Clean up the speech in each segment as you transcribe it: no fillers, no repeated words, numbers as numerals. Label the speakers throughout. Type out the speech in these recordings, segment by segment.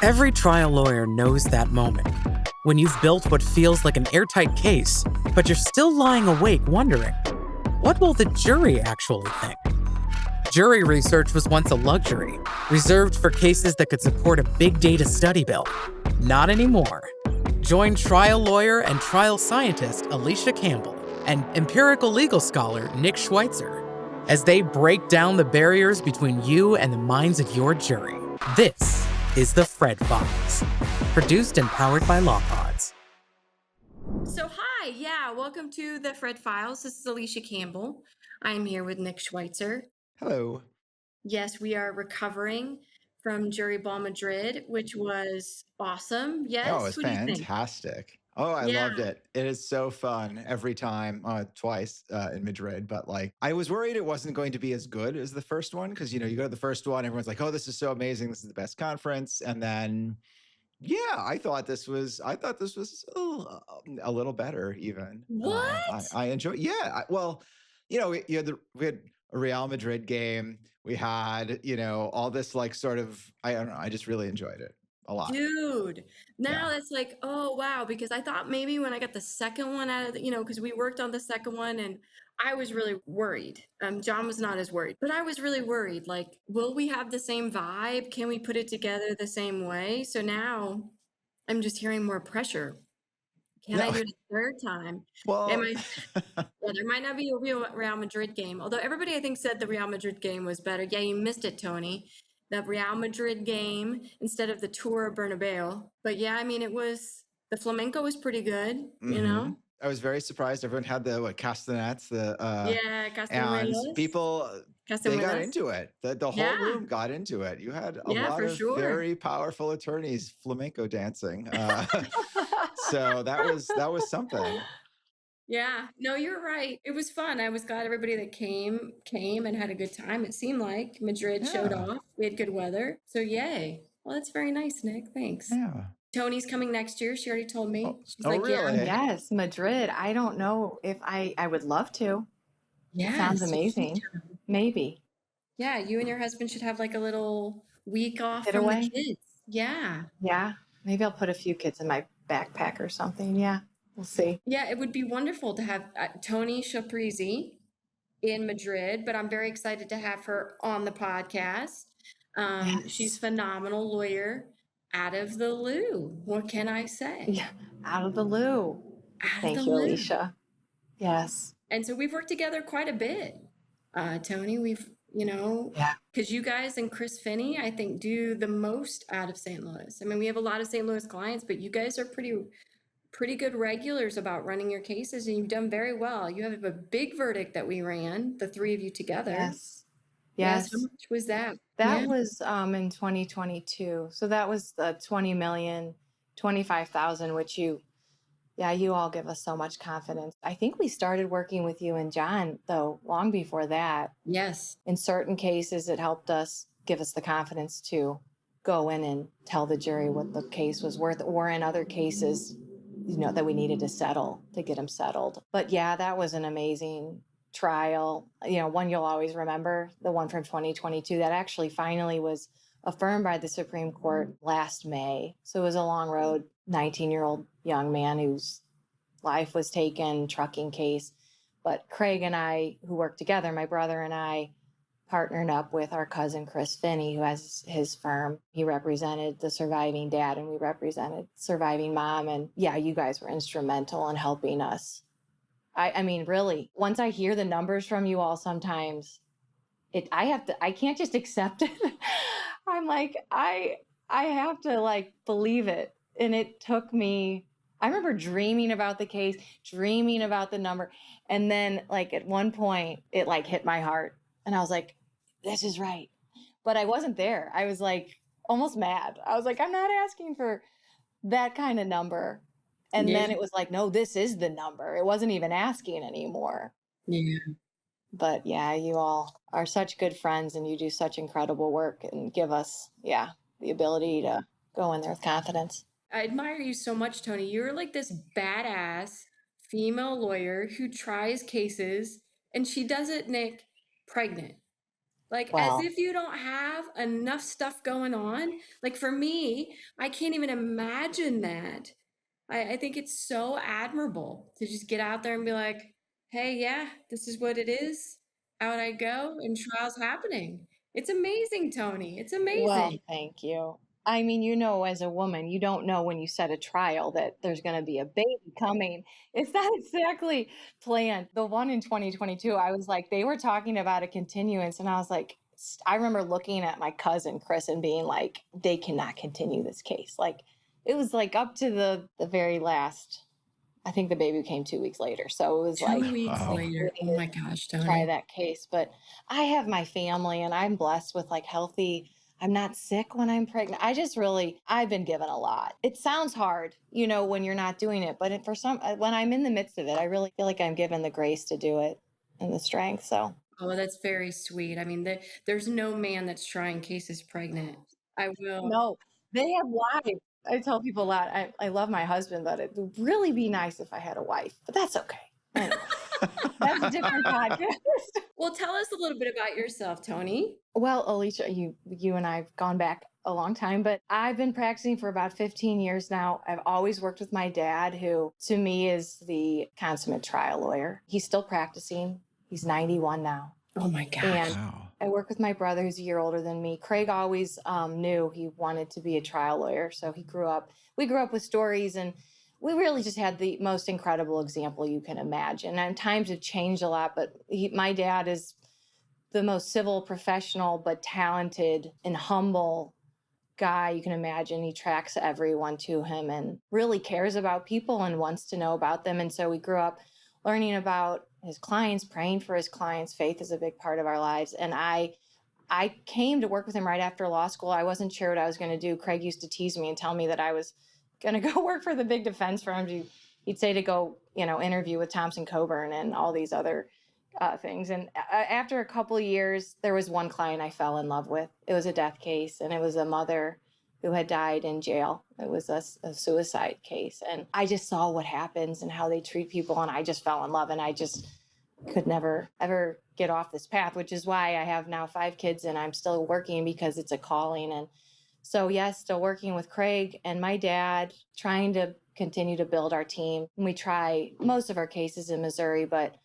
Speaker 1: Every trial lawyer knows that moment. When you've built what feels like an airtight case, but you're still lying awake wondering, what will the jury actually think? Jury research was once a luxury, reserved for cases that could support a big data study bill. Not anymore. Join trial lawyer and trial scientist Alicia Campbell and empirical legal scholar Nick Schweitzer as they break down the barriers between you and the minds of your jury. This is the Fred Files, produced and powered by Law Pods.
Speaker 2: So hi, welcome to the Fred Files. This is Alicia Campbell. I'm here with Nick Schweitzer.
Speaker 3: Hello.
Speaker 2: Yes, we are recovering from Jury Ball Madrid, which was awesome. Yes,
Speaker 3: Oh, it's
Speaker 2: what do you think?
Speaker 3: fantastic. Oh, I loved it. It is so fun every time, twice in Madrid. But like, I was worried it wasn't going to be as good as the first one because, you know, you go to the first one, everyone's like, oh, this is so amazing. This is the best conference. And then, yeah, I thought this was a little better even.
Speaker 2: What?
Speaker 3: I enjoy. Yeah. Well, you know, we had a Real Madrid game. We had, you know, all this like sort of, I don't know. I just really enjoyed it a lot.
Speaker 2: Dude, now
Speaker 3: Yeah.
Speaker 2: it's like, oh, wow, because I thought maybe when I got the second one out of the, because we worked on the second one and I was really worried. John was not as worried, but I was really worried. Like, will we have the same vibe? Can we put it together the same way? So now I'm just hearing more pressure. Can I
Speaker 3: No.
Speaker 2: do it a third time?
Speaker 3: Well,
Speaker 2: Well, there might not be a Real Madrid game, although everybody I think said the Real Madrid game was better. Yeah, you missed it, Tony. The Real Madrid game instead of the Tour of Bernabeu. But yeah, I mean, the flamenco was pretty good, you know?
Speaker 3: I was very surprised. Everyone had the castanets,
Speaker 2: Yeah,
Speaker 3: and
Speaker 2: Castañuelas.
Speaker 3: people, they got
Speaker 2: Castañuelas.
Speaker 3: into it. The whole
Speaker 2: Yeah,
Speaker 3: room got into it. You had a
Speaker 2: yeah,
Speaker 3: lot
Speaker 2: for
Speaker 3: of
Speaker 2: sure.
Speaker 3: very powerful attorneys flamenco dancing. So that was something.
Speaker 2: Yeah, no, you're right. It was fun. I was glad everybody that came and had a good time. It seemed like Madrid showed
Speaker 3: Yeah.
Speaker 2: off. We had good weather. So yay. Well, that's very nice, Nick. Thanks.
Speaker 3: Yeah.
Speaker 2: Tony's coming next year. She already told me. She's
Speaker 3: Oh,
Speaker 2: like, yeah.
Speaker 3: really?
Speaker 4: Yes, Madrid. I don't know if I would love to.
Speaker 2: Yes.
Speaker 4: Sounds amazing. Maybe.
Speaker 2: Yeah, you and your husband should have like a little week off from the
Speaker 4: Getaway?
Speaker 2: kids. Yeah.
Speaker 4: Yeah. Maybe I'll put a few kids in my backpack or something. Yeah. We'll see.
Speaker 2: Yeah, it would be wonderful to have Toni Schlapprizzi in Madrid, but I'm very excited to have her on the podcast. She's
Speaker 4: Yes.
Speaker 2: phenomenal lawyer out of the loo. What can I say?
Speaker 4: Yeah. Out of the loo.
Speaker 2: Out
Speaker 4: Thank
Speaker 2: of the
Speaker 4: you,
Speaker 2: loo.
Speaker 4: Alicia. Yes.
Speaker 2: And so we've worked together quite a bit. Toni, we've,
Speaker 4: Yeah.
Speaker 2: because you guys and Chris Finney, I think, do the most out of St. Louis. I mean, we have a lot of St. Louis clients, but you guys are pretty good regulars about running your cases, and you've done very well. You have a big verdict that we ran, the three of you together.
Speaker 4: Yes.
Speaker 2: Yes.
Speaker 4: Yes.
Speaker 2: How much was that?
Speaker 4: That
Speaker 2: Yeah.
Speaker 4: was in 2022. So that was the 20 million, 25,000, which you all give us so much confidence. I think we started working with you and John, though, long before that.
Speaker 2: Yes.
Speaker 4: In certain cases, it helped us give us the confidence to go in and tell the jury what the case was worth, or in other cases, that we needed to settle to get them settled. But yeah, that was an amazing trial. One you'll always remember, the one from 2022 that actually finally was affirmed by the Supreme Court last May. So it was a long road, 19-year-old young man whose life was taken, trucking case. But Craig and I, who work together, my brother and I, partnered up with our cousin Chris Finney, who has his firm. He represented the surviving dad and we represented surviving mom. And yeah, you guys were instrumental in helping us. I mean, really, once I hear the numbers from you all sometimes, I can't just accept it. I'm like, I have to like believe it. And it took me, I remember dreaming about the case, dreaming about the number. And then like at one point it like hit my heart and I was like, this is right. But I wasn't there. I was like almost mad. I was like, I'm not asking for that kind of number. And then it was like, no, this is the number. It wasn't even asking anymore.
Speaker 2: Yeah.
Speaker 4: But yeah, you all are such good friends and you do such incredible work and give us, the ability to go in there with confidence.
Speaker 2: I admire you so much, Toni. You're like this badass female lawyer who tries cases, and she does it, Nick, pregnant. Like, as
Speaker 4: Well,
Speaker 2: if you don't have enough stuff going on. Like, for me, I can't even imagine that. I think it's so admirable to just get out there and be like, hey, yeah, this is what it is. Out I go, and trials happening. It's amazing, Toni. It's
Speaker 4: well,
Speaker 2: amazing.
Speaker 4: thank you. I mean, you know, as a woman, you don't know when you set a trial that there's going to be a baby coming. It's not exactly planned. The one in 2022, I was like, they were talking about a continuance, and I was like, I remember looking at my cousin Chris and being like, they cannot continue this case. Like, it was like up to the very last. I think the baby came 2 weeks later, so it was like
Speaker 2: 2 weeks
Speaker 3: Wow.
Speaker 2: later.
Speaker 4: we
Speaker 2: Oh
Speaker 4: needed
Speaker 2: my gosh,
Speaker 4: to try
Speaker 2: Toni.
Speaker 4: that case. But I have my family, and I'm blessed with like healthy. I'm not sick when I'm pregnant. I've been given a lot. It sounds hard, you know, when you're not doing it, but when I'm in the midst of it, I really feel like I'm given the grace to do it and the strength. So,
Speaker 2: Oh, that's very sweet. I mean, there's no man that's trying cases pregnant. I will.
Speaker 4: no, they have wives. I tell people a lot. I love my husband, but it would really be nice if I had a wife, but that's okay. Anyway, that's a different podcast.
Speaker 2: Well, tell us a little bit about yourself, Toni.
Speaker 4: Well, Alicia, you and I've gone back a long time, but I've been practicing for about 15 years now. I've always worked with my dad, who to me is the consummate trial lawyer. He's still practicing. He's 91 now.
Speaker 2: Oh my gosh.
Speaker 4: And
Speaker 3: Wow.
Speaker 4: I work with my brother who's a year older than me. Craig always knew he wanted to be a trial lawyer. So we grew up with stories, and we really just had the most incredible example you can imagine. And times have changed a lot, but my dad is the most civil, professional, but talented and humble guy you can imagine. He tracks everyone to him and really cares about people and wants to know about them. And so we grew up learning about his clients, praying for his clients. Faith is a big part of our lives. And I came to work with him right after law school. I wasn't sure what I was going to do. Craig used to tease me and tell me that I was going to go work for the big defense firms. He'd say to go, you know, interview with Thompson Coburn and all these other things. And after a couple of years, there was one client I fell in love with. It was a death case, and it was a mother who had died in jail. It was a suicide case. And I just saw what happens and how they treat people. And I just fell in love, and I just could never, ever get off this path, which is why I have now 5 kids and I'm still working because it's a calling. And so, yes, still working with Craig and my dad, trying to continue to build our team. We try most of our cases in Missouri, but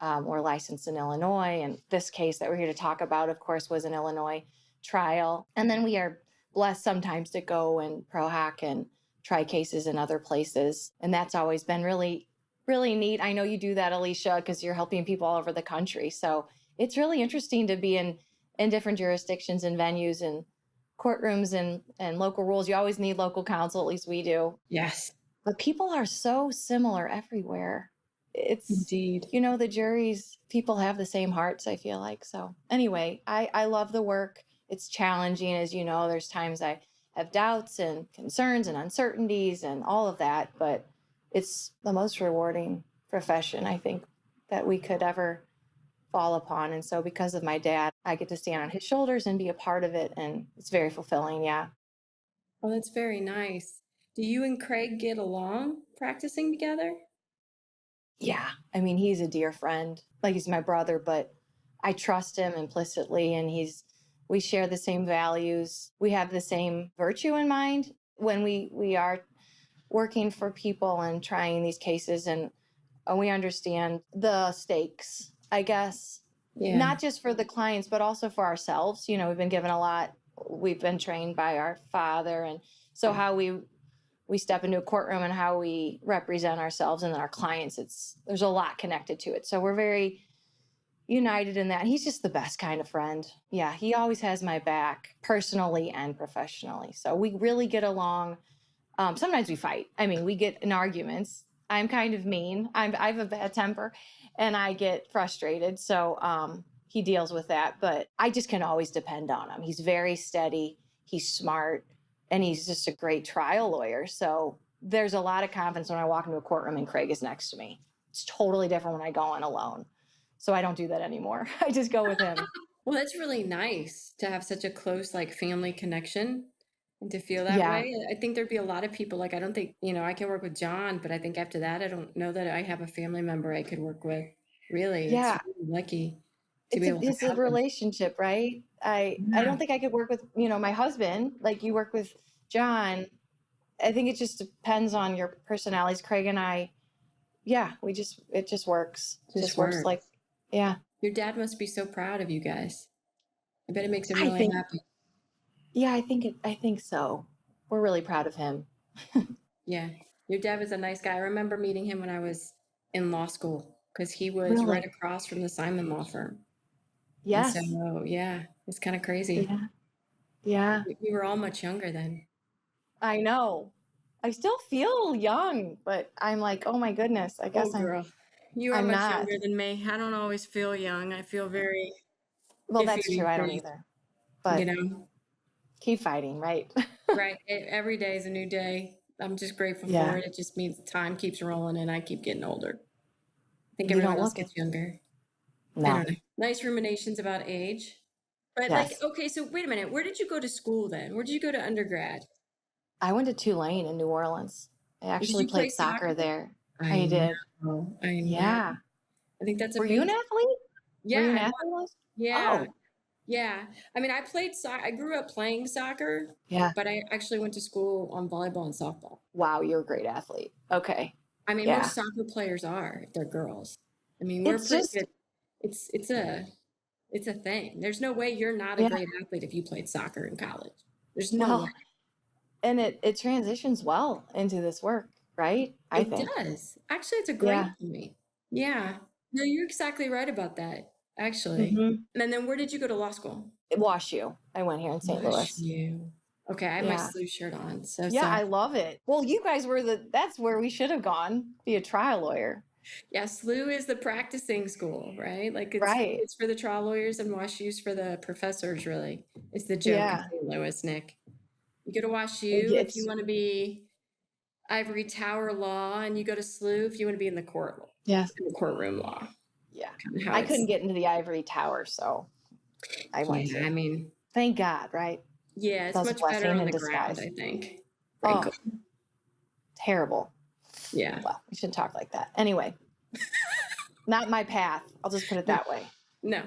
Speaker 4: we're licensed in Illinois. And this case that we're here to talk about, of course, was an Illinois trial. And then we are blessed sometimes to go and pro hack and try cases in other places. And that's always been really, really neat. I know you do that, Alicia, because you're helping people all over the country. So it's really interesting to be in different jurisdictions and venues and courtrooms and local rules. You always need local counsel, at least we do.
Speaker 2: Yes,
Speaker 4: But people are so similar everywhere. It's,
Speaker 2: indeed.
Speaker 4: you know, the juries, people have the same hearts, I feel like. So anyway, I love the work. It's challenging. As you know, there's times I have doubts and concerns and uncertainties and all of that, but it's the most rewarding profession, I think, that we could ever fall upon. And so because of my dad, I get to stand on his shoulders and be a part of it. And it's very fulfilling. Yeah.
Speaker 2: Oh, that's very nice. Do you and Craig get along practicing together?
Speaker 4: Yeah. I mean, he's a dear friend. Like, he's my brother, but I trust him implicitly, and we share the same values. We have the same virtue in mind when we are working for people and trying these cases, and we understand the stakes, I guess,
Speaker 2: Yeah.
Speaker 4: not just for the clients, but also for ourselves. You know, we've been given a lot. We've been trained by our father, and so how we step into a courtroom and how we represent ourselves and our clients, there's a lot connected to it. So we're very united in that. He's just the best kind of friend. Yeah, he always has my back personally and professionally. So we really get along. Sometimes we fight. I mean, we get in arguments. I'm kind of mean. I have a bad temper and I get frustrated. So he deals with that, but I just can always depend on him. He's very steady. He's smart, and he's just a great trial lawyer. So there's a lot of confidence when I walk into a courtroom and Craig is next to me. It's totally different when I go in alone. So I don't do that anymore. I just go with him.
Speaker 2: Well, that's really nice to have such a close, like, family connection and to feel that
Speaker 4: Yeah.
Speaker 2: way. I think there'd be a lot of people, like, I don't think, I can work with John, but I think after that, I don't know that I have a family member I could work with. Really, it's
Speaker 4: Yeah.
Speaker 2: really lucky. to be able to
Speaker 4: It's a
Speaker 2: have them.
Speaker 4: relationship, right? I don't think I could work with, my husband, like you work with John. I think it just depends on your personalities. Craig and I, yeah, it just works. Just works like, yeah.
Speaker 2: Your dad must be so proud of you guys. I bet it makes him
Speaker 4: I
Speaker 2: really
Speaker 4: think,
Speaker 2: happy.
Speaker 4: yeah, I think so. We're really proud of him.
Speaker 2: Yeah. Your dad was a nice guy. I remember meeting him when I was in law school because he was
Speaker 4: Really?
Speaker 2: right across from the Simon Law Firm.
Speaker 4: Yes.
Speaker 2: And so, yeah, it's kind of crazy.
Speaker 4: Yeah. Yeah.
Speaker 2: We were all much younger then.
Speaker 4: I know. I still feel young, but I'm like, oh my goodness, I guess
Speaker 2: Girl, you are
Speaker 4: I'm
Speaker 2: much
Speaker 4: not.
Speaker 2: younger than me. I don't always feel young. I feel very
Speaker 4: Well,
Speaker 2: iffy
Speaker 4: that's true.
Speaker 2: these
Speaker 4: I don't
Speaker 2: days,
Speaker 4: either. But
Speaker 2: you know?
Speaker 4: keep fighting, right?
Speaker 2: Right. Every day is a new day. I'm just grateful
Speaker 4: Yeah.
Speaker 2: for it. It just means time keeps rolling and I keep getting older. I think
Speaker 4: You
Speaker 2: everyone
Speaker 4: don't
Speaker 2: else
Speaker 4: look it.
Speaker 2: gets younger. I
Speaker 4: No.
Speaker 2: don't know. Nice ruminations about age. But like,
Speaker 4: Yes.
Speaker 2: okay, so wait a minute. Where did you go to school then? Where did you go to undergrad?
Speaker 4: I went to Tulane in New Orleans. I
Speaker 2: Did
Speaker 4: actually
Speaker 2: you play
Speaker 4: played soccer there. I
Speaker 2: I
Speaker 4: did.
Speaker 2: know. I know.
Speaker 4: Yeah.
Speaker 2: I think that's a
Speaker 4: Were you an
Speaker 2: big,
Speaker 4: athlete? Were
Speaker 2: yeah,
Speaker 4: you an
Speaker 2: I was.
Speaker 4: athlete?
Speaker 2: Yeah.
Speaker 4: Oh,
Speaker 2: Yeah. I mean, I played soccer. I grew up playing soccer,
Speaker 4: yeah.
Speaker 2: but I actually went to school on volleyball and softball.
Speaker 4: Wow, you're a great athlete. Okay.
Speaker 2: I mean,
Speaker 4: Yeah.
Speaker 2: most soccer players are. They're girls. I mean, we're
Speaker 4: It's
Speaker 2: pretty
Speaker 4: just,
Speaker 2: good. It's a thing. There's no way you're not a
Speaker 4: yeah.
Speaker 2: great athlete if you played soccer in college. There's no way.
Speaker 4: Well, and it transitions well into this work, right? I
Speaker 2: It
Speaker 4: think.
Speaker 2: does. Actually, it's a great
Speaker 4: Yeah.
Speaker 2: point. Yeah. No, you're exactly right about that, actually.
Speaker 4: Mm-hmm.
Speaker 2: And then where did you go to law school?
Speaker 4: Wash U. I went here in St.
Speaker 2: Gosh,
Speaker 4: Louis.
Speaker 2: you. Okay, I have my
Speaker 4: Yeah.
Speaker 2: sleeve shirt on. So
Speaker 4: Yeah,
Speaker 2: sorry.
Speaker 4: I love it. Well, you guys were that's where we should have gone, be a trial lawyer.
Speaker 2: Yeah, SLU is the practicing school, right? Like
Speaker 4: Right.
Speaker 2: it's for the trial lawyers and WashU's for the professors, really. It's the joke in
Speaker 4: Yeah.
Speaker 2: St. Louis, Nick. You go to WashU if you want to be ivory tower law, and you go to SLU if you want to be in the courtroom law.
Speaker 4: Yeah.
Speaker 2: Kinda how
Speaker 4: I
Speaker 2: it's-
Speaker 4: couldn't get into the ivory tower, so I went
Speaker 2: Yeah,
Speaker 4: to.
Speaker 2: I mean,
Speaker 4: Thank God, right?
Speaker 2: yeah, it's
Speaker 4: That was a
Speaker 2: much better
Speaker 4: blessing
Speaker 2: on
Speaker 4: in
Speaker 2: the ground,
Speaker 4: disguise.
Speaker 2: I think.
Speaker 4: Oh,
Speaker 2: Frankly.
Speaker 4: terrible.
Speaker 2: Yeah.
Speaker 4: Well, we shouldn't talk like that. Anyway, not my path. I'll just put it that way.
Speaker 2: No.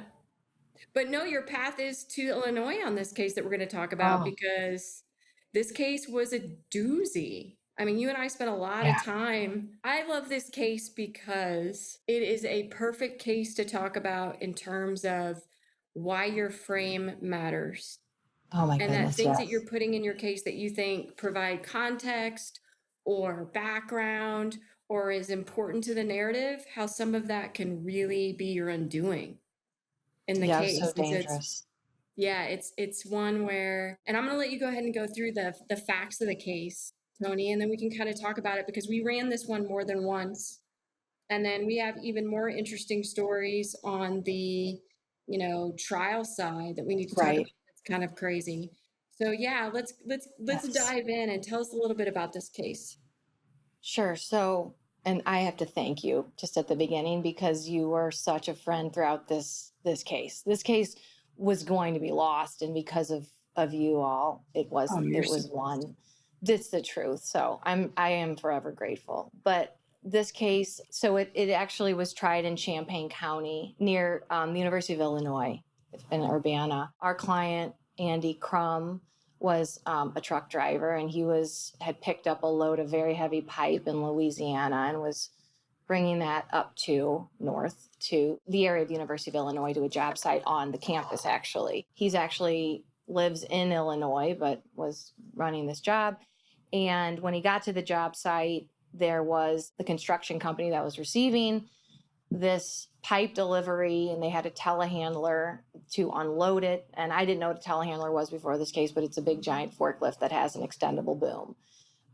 Speaker 2: But no, your path is to Illinois on this case that we're going to talk about
Speaker 4: Oh.
Speaker 2: because this case was a doozy. I mean, you and I spent a lot of time. I love this case because it is a perfect case to talk about in terms of why your frame matters.
Speaker 4: Oh my
Speaker 2: And that
Speaker 4: goodness,
Speaker 2: things
Speaker 4: yes.
Speaker 2: that you're putting in your case that you think provide context or background or is important to the narrative, how some of that can really be your undoing in the case.
Speaker 4: So dangerous.
Speaker 2: It's one where, and I'm going to let you go ahead and go through the facts of the case, Toni, and then we can kind of talk about it because we ran this one more than once. And then we have even more interesting stories on the, trial side that we need to talk about. It's kind of crazy. So yeah, let's dive in and tell us a little bit about this case.
Speaker 4: Sure. So, and I have to thank you just at the beginning because you were such a friend throughout this case. This case was going to be lost, and because of you all, it was won. That's the truth. So I am forever grateful. But this case, so it actually was tried in Champaign County near the University of Illinois in Urbana. Our client, Andy Crum, was a truck driver, and he had picked up a load of very heavy pipe in Louisiana and was bringing that up north to the area of the University of Illinois to a job site on the campus, actually. He's actually lives in Illinois, but was running this job. And when he got to the job site, there was the construction company that was receiving this pipe delivery, and they had a telehandler to unload it. And I didn't know what a telehandler was before this case, but it's a big giant forklift that has an extendable boom.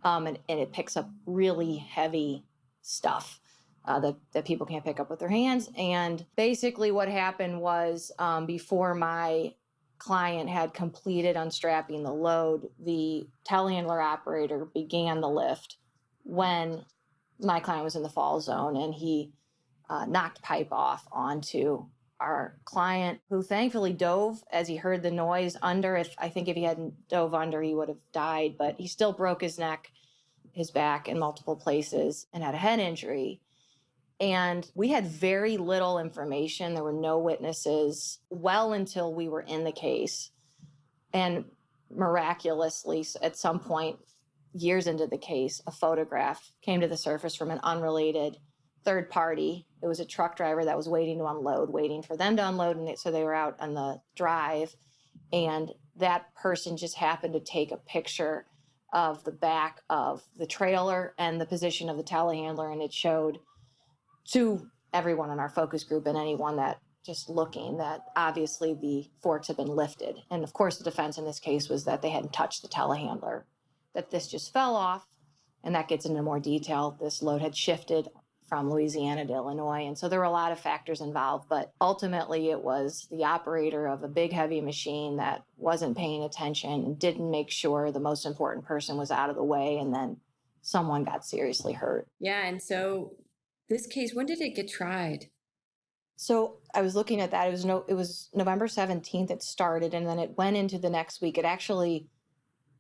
Speaker 4: And it picks up really heavy stuff that people can't pick up with their hands. And basically what happened was before my client had completed unstrapping the load, the telehandler operator began the lift when my client was in the fall zone, and he knocked pipe off onto our client, who thankfully dove as he heard the noise under. I think if he hadn't dove under, he would have died, but he still broke his neck, his back in multiple places, and had a head injury. And we had very little information. There were no witnesses well until we were in the case. And miraculously, at some point, years into the case, a photograph came to the surface from an unrelated third party. It was a truck driver that was waiting to unload, waiting for them to unload. And so they were out on the drive. And that person just happened to take a picture of the back of the trailer and the position of the telehandler. And it showed to everyone in our focus group and anyone that just looking that obviously the forks had been lifted. And of course, the defense in this case was that they hadn't touched the telehandler, that this just fell off. And that gets into more detail. This load had shifted from Louisiana to Illinois. And so there were a lot of factors involved, but ultimately it was the operator of a big heavy machine that wasn't paying attention and didn't make sure the most important person was out of the way. And then someone got seriously hurt.
Speaker 2: Yeah. And so this case, when did it get tried?
Speaker 4: So I was looking at that. It was November 17th it started, and then it went into the next week.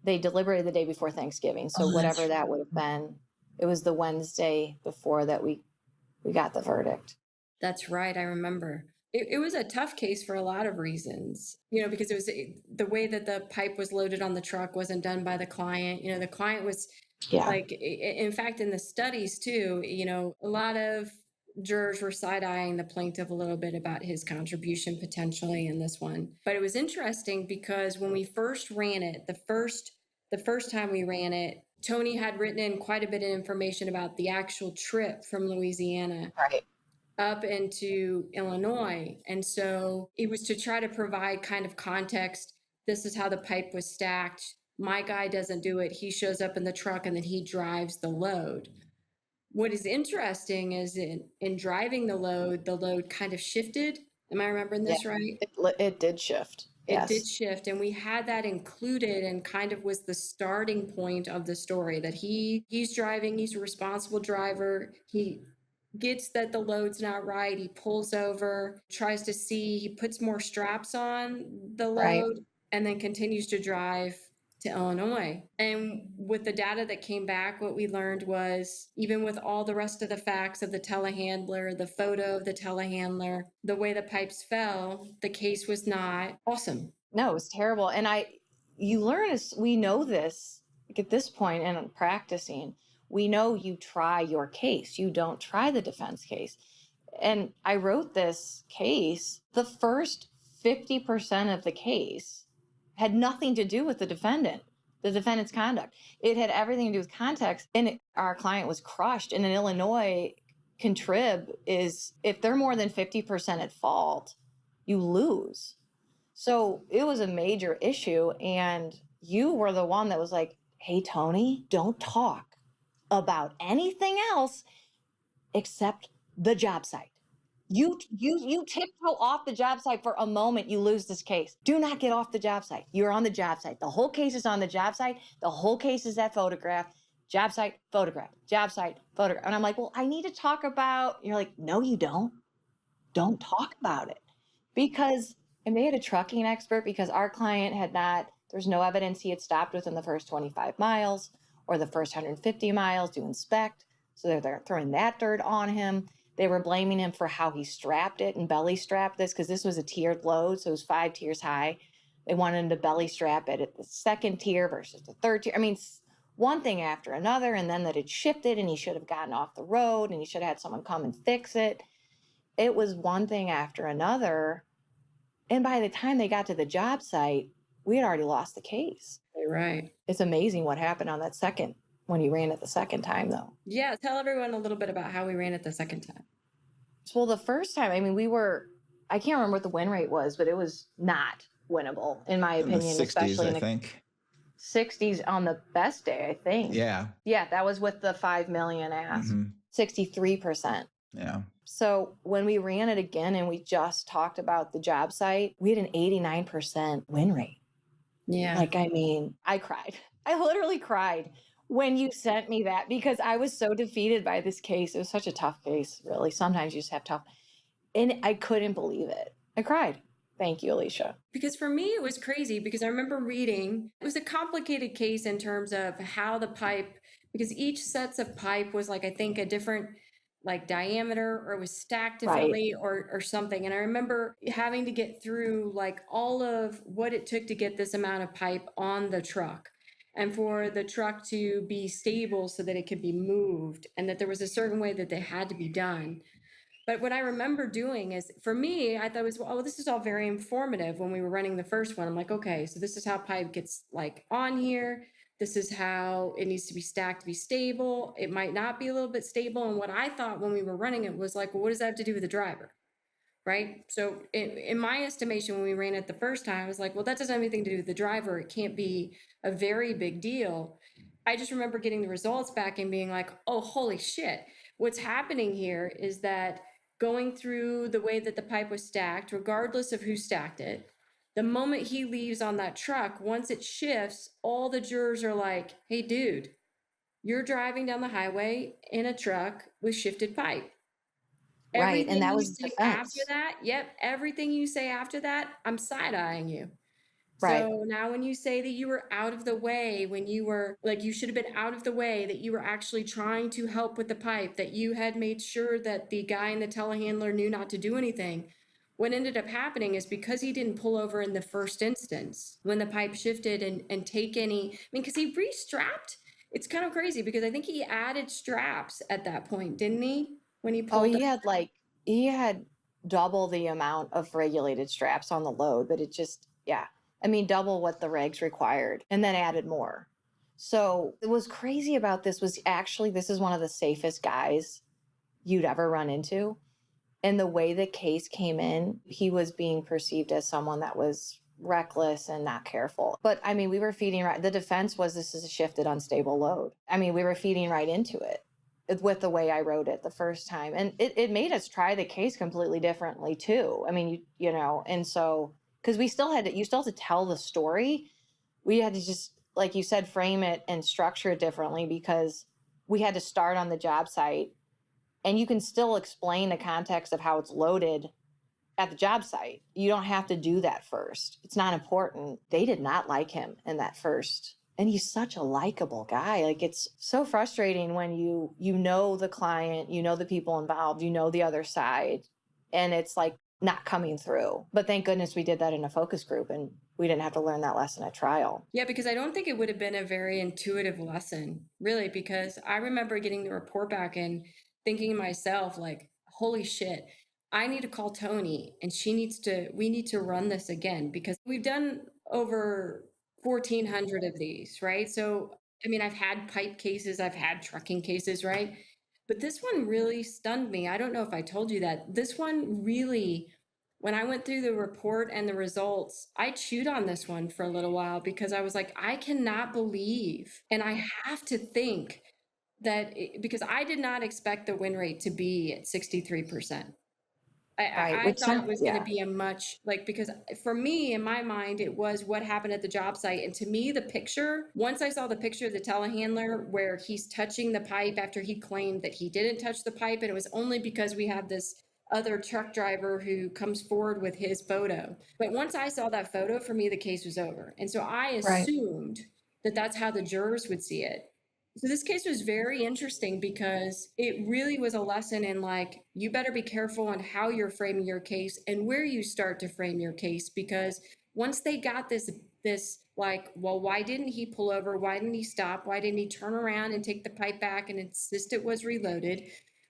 Speaker 4: They deliberated the day before Thanksgiving. So whatever that would have been, it was the Wednesday before that we got the verdict.
Speaker 2: That's right. I remember. It was a tough case for a lot of reasons, because it was the way that the pipe was loaded on the truck wasn't done by the client. The client was like, in fact, in the studies too, a lot of jurors were side-eyeing the plaintiff a little bit about his contribution potentially in this one. But it was interesting because when we first ran it, the first time we ran it, Toni had written in quite a bit of information about the actual trip from Louisiana up into Illinois. And so it was to try to provide kind of context. This is how the pipe was stacked. My guy doesn't do it. He shows up in the truck and then he drives the load. What is interesting is in driving the load kind of shifted. Am I remembering this right?
Speaker 4: It did shift.
Speaker 2: It did shift. And we had that included and kind of was the starting point of the story that he's driving. He's a responsible driver. He gets that the load's not right. He pulls over, tries to see, he puts more straps on the load and then continues to drive to Illinois. And with the data that came back, what we learned was even with all the rest of the facts of the telehandler, the photo of the telehandler, the way the pipes fell, the case was not awesome.
Speaker 4: No, it was terrible. And you learn, we know this at this point in practicing, we know you try your case. You don't try the defense case. And I wrote this case, the first 50% of the case had nothing to do with the defendant's conduct. It had everything to do with context. And our client was crushed. And in Illinois, contrib is, if they're more than 50% at fault, you lose. So it was a major issue. And you were the one that was like, hey, Toni, don't talk about anything else except the job site. You tiptoe off the job site for a moment, you lose this case. Do not get off the job site. You're on the job site. The whole case is on the job site. The whole case is that photograph. Job site, photograph. Job site, photograph. And I'm like, well, I need to talk about, you're like, no, you don't. Don't talk about it. And they had a trucking expert because our client there's no evidence he had stopped within the first 25 miles or the first 150 miles to inspect. So they're throwing that dirt on him. They were blaming him for how he strapped it and belly strapped this because this was a tiered load. So it was 5 tiers high. They wanted him to belly strap it at the second tier versus the third tier. I mean, one thing after another. And then that it shifted and he should have gotten off the road and he should have had someone come and fix it. It was one thing after another. And by the time they got to the job site, we had already lost the case.
Speaker 2: Right.
Speaker 4: It's amazing what happened on that when you ran it the second time, though.
Speaker 2: Yeah. Tell everyone a little bit about how we ran it the second time.
Speaker 4: Well, the first time, I mean, I can't remember what the win rate was, but it was not winnable, in my opinion.
Speaker 3: In the 60s,
Speaker 4: especially in
Speaker 3: I think.
Speaker 4: 60s on the best day, I think.
Speaker 3: Yeah.
Speaker 4: Yeah, that was with the 5 million asked. 63%.
Speaker 3: Yeah.
Speaker 4: So when we ran it again and we just talked about the job site, we had an 89% win rate.
Speaker 2: Yeah.
Speaker 4: Like, I mean, I cried. I literally cried when you sent me that because I was so defeated by this case. It was such a tough case, really. Sometimes you just have tough. And I couldn't believe it. I cried. Thank you, Alicia.
Speaker 2: Because for me, it was crazy because I remember reading, it was a complicated case in terms of how the pipe, because each sets of pipe was like, I think, a different like diameter, or it was stacked
Speaker 4: Right.
Speaker 2: differently, or something. And I remember having to get through like all of what it took to get this amount of pipe on the truck, and for the truck to be stable so that it could be moved, and that there was a certain way that they had to be done. But what I remember doing is, for me, I thought it was, well, this is all very informative. When we were running the first one, I'm like, okay, so this is how pipe gets like on here. This is how it needs to be stacked to be stable. It might not be a little bit stable. And what I thought when we were running it was like, well, what does that have to do with the driver? Right. So in my estimation, when we ran it the first time, I was like, well, that doesn't have anything to do with the driver. It can't be a very big deal. I just remember getting the results back and being like, oh, holy shit. What's happening here is that going through the way that the pipe was stacked, regardless of who stacked it, the moment he leaves on that truck, once it shifts, all the jurors are like, hey, dude, you're driving down the highway in a truck with shifted pipe.
Speaker 4: Right. And
Speaker 2: Everything
Speaker 4: that
Speaker 2: you
Speaker 4: was the
Speaker 2: say after
Speaker 4: defense.
Speaker 2: that, yep, everything you say after that, I'm side-eyeing you.
Speaker 4: Right.
Speaker 2: So now when you say that you were out of the way, when you were like, you should have been out of the way, that you were actually trying to help with the pipe, that you had made sure that the guy in the telehandler knew not to do anything. What ended up happening is, because he didn't pull over in the first instance, when the pipe shifted and take any, I mean, because he restrapped, it's kind of crazy because I think he added straps at that point, didn't he? When he
Speaker 4: Oh,
Speaker 2: pulled up.
Speaker 4: he had double the amount of regulated straps on the load, but it just, yeah. I mean, double what the regs required and then added more. So what was crazy about this was, actually, this is one of the safest guys you'd ever run into. And the way the case came in, he was being perceived as someone that was reckless and not careful. But I mean, we were feeding right. The defense was, this is a shifted, unstable load. I mean, we were feeding right into it with the way I wrote it the first time. And it made us try the case completely differently too. I mean, and so, because you still had to tell the story. We had to just, like you said, frame it and structure it differently, because we had to start on the job site, and you can still explain the context of how it's loaded at the job site. You don't have to do that first. It's not important. They did not like him in that first. And he's such a likable guy. Like, it's so frustrating when you know the client, you know the people involved, you know the other side, and it's like not coming through. But thank goodness we did that in a focus group, and we didn't have to learn that lesson at trial.
Speaker 2: Yeah, because I don't think it would have been a very intuitive lesson, really, because I remember getting the report back and thinking to myself, like, holy shit, I need to call Toni, and we need to run this again, because we've done over 1,400 of these, right? So, I mean, I've had pipe cases, I've had trucking cases, right? But this one really stunned me. I don't know if I told you that. This one really, when I went through the report and the results, I chewed on this one for a little while, because I was like, I cannot believe, and I have to think that because I did not expect the win rate to be at 63%.
Speaker 4: Right.
Speaker 2: I thought it was going to be a much, like, because for me, in my mind, it was what happened at the job site. And to me, the picture, once I saw the picture of the telehandler where he's touching the pipe after he claimed that he didn't touch the pipe, and it was only because we have this other truck driver who comes forward with his photo. But once I saw that photo, for me, the case was over. And so I assumed that that's how the jurors would see it. So this case was very interesting because it really was a lesson in, like, you better be careful on how you're framing your case and where you start to frame your case, because once they got this like, well, why didn't he pull over? Why didn't he stop? Why didn't he turn around and take the pipe back and insist it was reloaded?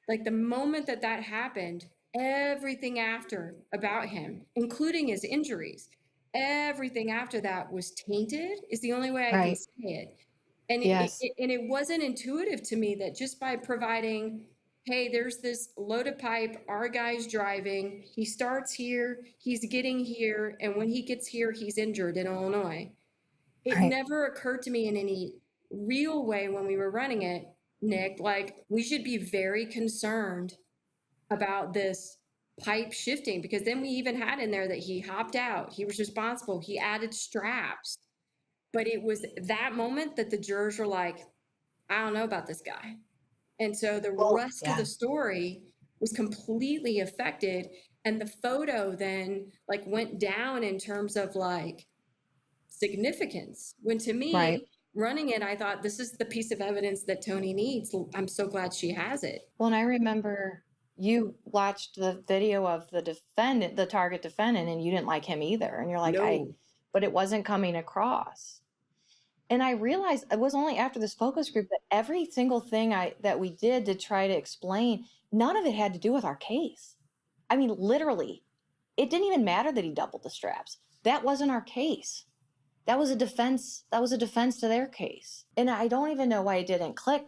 Speaker 2: Like, the moment that that happened, everything after about him, including his injuries, everything after that was tainted, is the only way I can say it. And
Speaker 4: Yes.
Speaker 2: it wasn't intuitive to me that just by providing, hey, there's this loaded pipe, our guy's driving, he starts here, he's getting here, and when he gets here, he's injured in Illinois. It never occurred to me in any real way when we were running it, Nick, like, we should be very concerned about this pipe shifting, because then we even had in there that he hopped out, he was responsible, he added straps. But it was that moment that the jurors were like, I don't know about this guy. And so the rest of the story was completely affected. And the photo then, like, went down in terms of, like, significance. When to me, running it, I thought, this is the piece of evidence that Toni needs. I'm so glad she has it.
Speaker 4: Well, and I remember you watched the video of the defendant, the target defendant, and you didn't like him either. And you're like,
Speaker 2: No.
Speaker 4: but it wasn't coming across. And I realized it was only after this focus group that every single thing that we did to try to explain, none of it had to do with our case. I mean, literally, it didn't even matter that he doubled the straps. That wasn't our case. That was a defense. That was a defense to their case. And I don't even know why it didn't click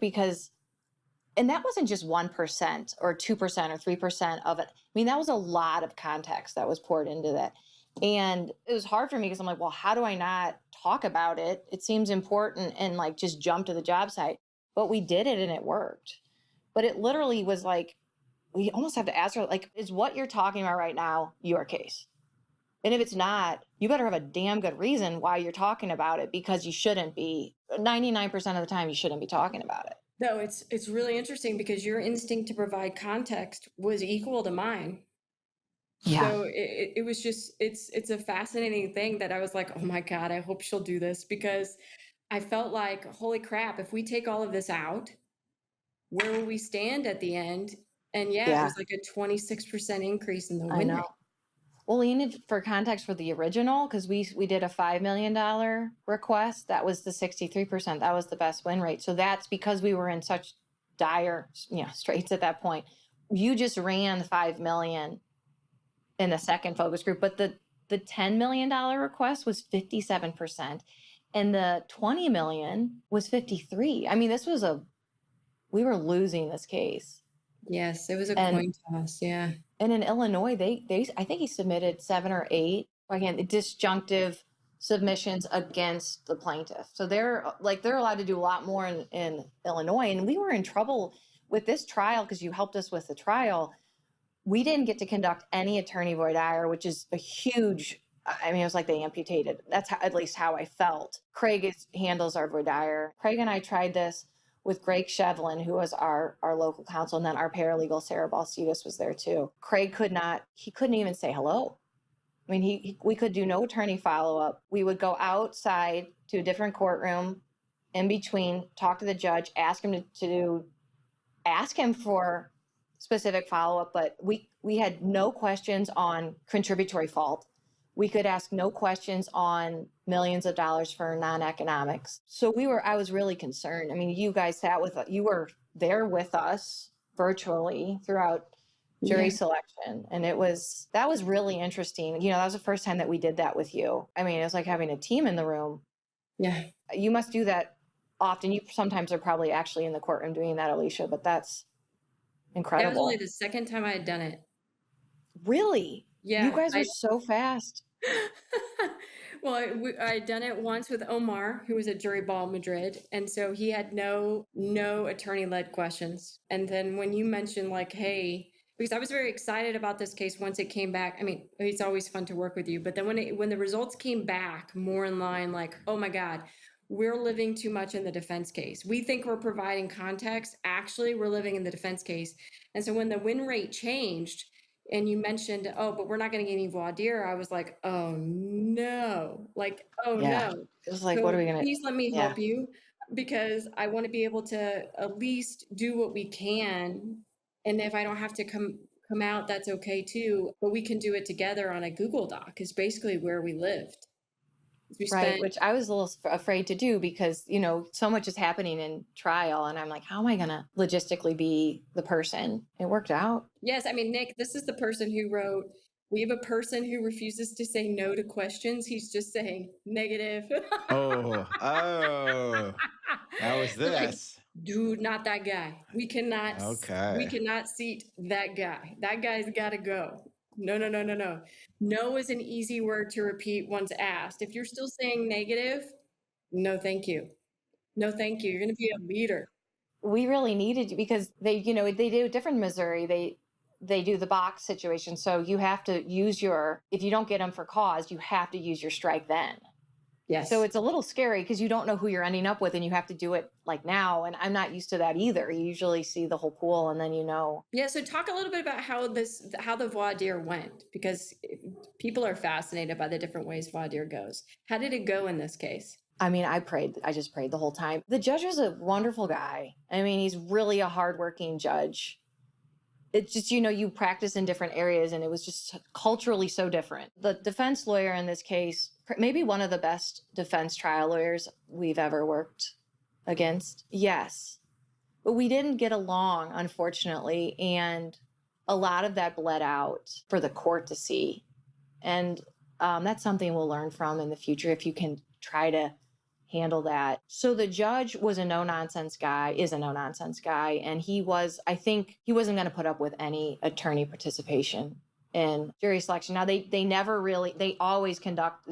Speaker 4: and that wasn't just 1% or 2% or 3% of it. I mean, that was a lot of context that was poured into that. And it was hard for me because I'm like, well, how do I not talk about it? It seems important and like just jump to the job site. But we did it and it worked. But it literally was like, we almost have to ask her, like, is what you're talking about right now your case? And if it's not, you better have a damn good reason why you're talking about it, because you shouldn't be. 99% of the time, you shouldn't be talking about it.
Speaker 2: No, it's really interesting because your instinct to provide context was equal to mine.
Speaker 4: Yeah.
Speaker 2: So it was just, it's a fascinating thing that I was like, oh my God, I hope she'll do this, because I felt like, holy crap, if we take all of this out, where will we stand at the end? And yeah, it was like a 26% increase in the win rate.
Speaker 4: Well, even for context for the original, because we did a $5 million request, that was the 63%. That was the best win rate. So that's because we were in such dire straits at that point. You just ran $5 million in the second focus group, but the $10 million request was 57%, and the $20 million was 53%. I mean, we were losing this case.
Speaker 2: Yes, it was a coin toss. Yeah.
Speaker 4: And in Illinois, I think he submitted 7 or 8, again, disjunctive submissions against the plaintiff. So they're allowed to do a lot more in Illinois. And we were in trouble with this trial because you helped us with the trial. We didn't get to conduct any attorney voir dire, which is a huge, I mean, it was like they amputated. That's at least how I felt. Craig handles our voir dire. Craig and I tried this with Greg Shevlin, who was our local counsel, and then our paralegal, Sarah Balsitas, was there too. Craig couldn't even say hello. I mean, we could do no attorney follow-up. We would go outside to a different courtroom in between, talk to the judge, ask him ask him for specific follow-up, but we had no questions on contributory fault. We could ask no questions on millions of dollars for non-economics. So I was really concerned. I mean, you guys you were there with us virtually throughout jury selection. And that was really interesting. That was the first time that we did that with you. I mean, it was like having a team in the room.
Speaker 2: Yeah.
Speaker 4: You must do that often. You sometimes are probably actually in the courtroom doing that, Alicia, but that's incredible.
Speaker 2: That was only the second time I had done it.
Speaker 4: Really?
Speaker 2: Yeah.
Speaker 4: You guys are so fast.
Speaker 2: Well, I had done it once with Omar, who was at Jury Ball Madrid. And so he had no attorney-led questions. And then when you mentioned like, hey, because I was very excited about this case once it came back. I mean, it's always fun to work with you. But then when the results came back more in line, like, oh my God, we're living too much in the defense case. We think we're providing context. Actually, we're living in the defense case. And so when the win rate changed, and you mentioned, oh, but we're not going to get any voir dire, I was like, oh no, no.
Speaker 4: It was like, what are we going to?
Speaker 2: Please let me help you, because I want to be able to at least do what we can. And if I don't have to come out, that's okay too. But we can do it together on a Google Doc is basically where we lived.
Speaker 4: Right, which I was a little afraid to do because, so much is happening in trial. And I'm like, how am I going to logistically be the person? It worked out.
Speaker 2: Yes. I mean, Nick, this is the person who wrote, we have a person who refuses to say no to questions. He's just saying negative.
Speaker 3: Oh, that was this.
Speaker 2: Like, dude, not that guy. We cannot seat that guy. That guy's got to go. No. No is an easy word to repeat once asked. If you're still saying negative, no, thank you. No, thank you. You're going to be a leader.
Speaker 4: We really needed you because they do different in Missouri. They do the box situation. So you have to use if you don't get them for cause, you have to use your strike then.
Speaker 2: Yes.
Speaker 4: So it's a little scary because you don't know who you're ending up with and you have to do it like now. And I'm not used to that either. You usually see the whole pool and then
Speaker 2: Yeah. So talk a little bit about how the voir dire went, because people are fascinated by the different ways voir dire goes. How did it go in this case?
Speaker 4: I mean, I just prayed the whole time. The judge was a wonderful guy. I mean, he's really a hardworking judge. It's just, you practice in different areas, and it was just culturally so different. The defense lawyer in this case, maybe one of the best defense trial lawyers we've ever worked against. Yes. But we didn't get along, unfortunately. And a lot of that bled out for the court to see. And that's something we'll learn from in the future if you can try to handle that. So the judge was a no-nonsense guy, is a no-nonsense guy. And I think he wasn't going to put up with any attorney participation in jury selection. Now, the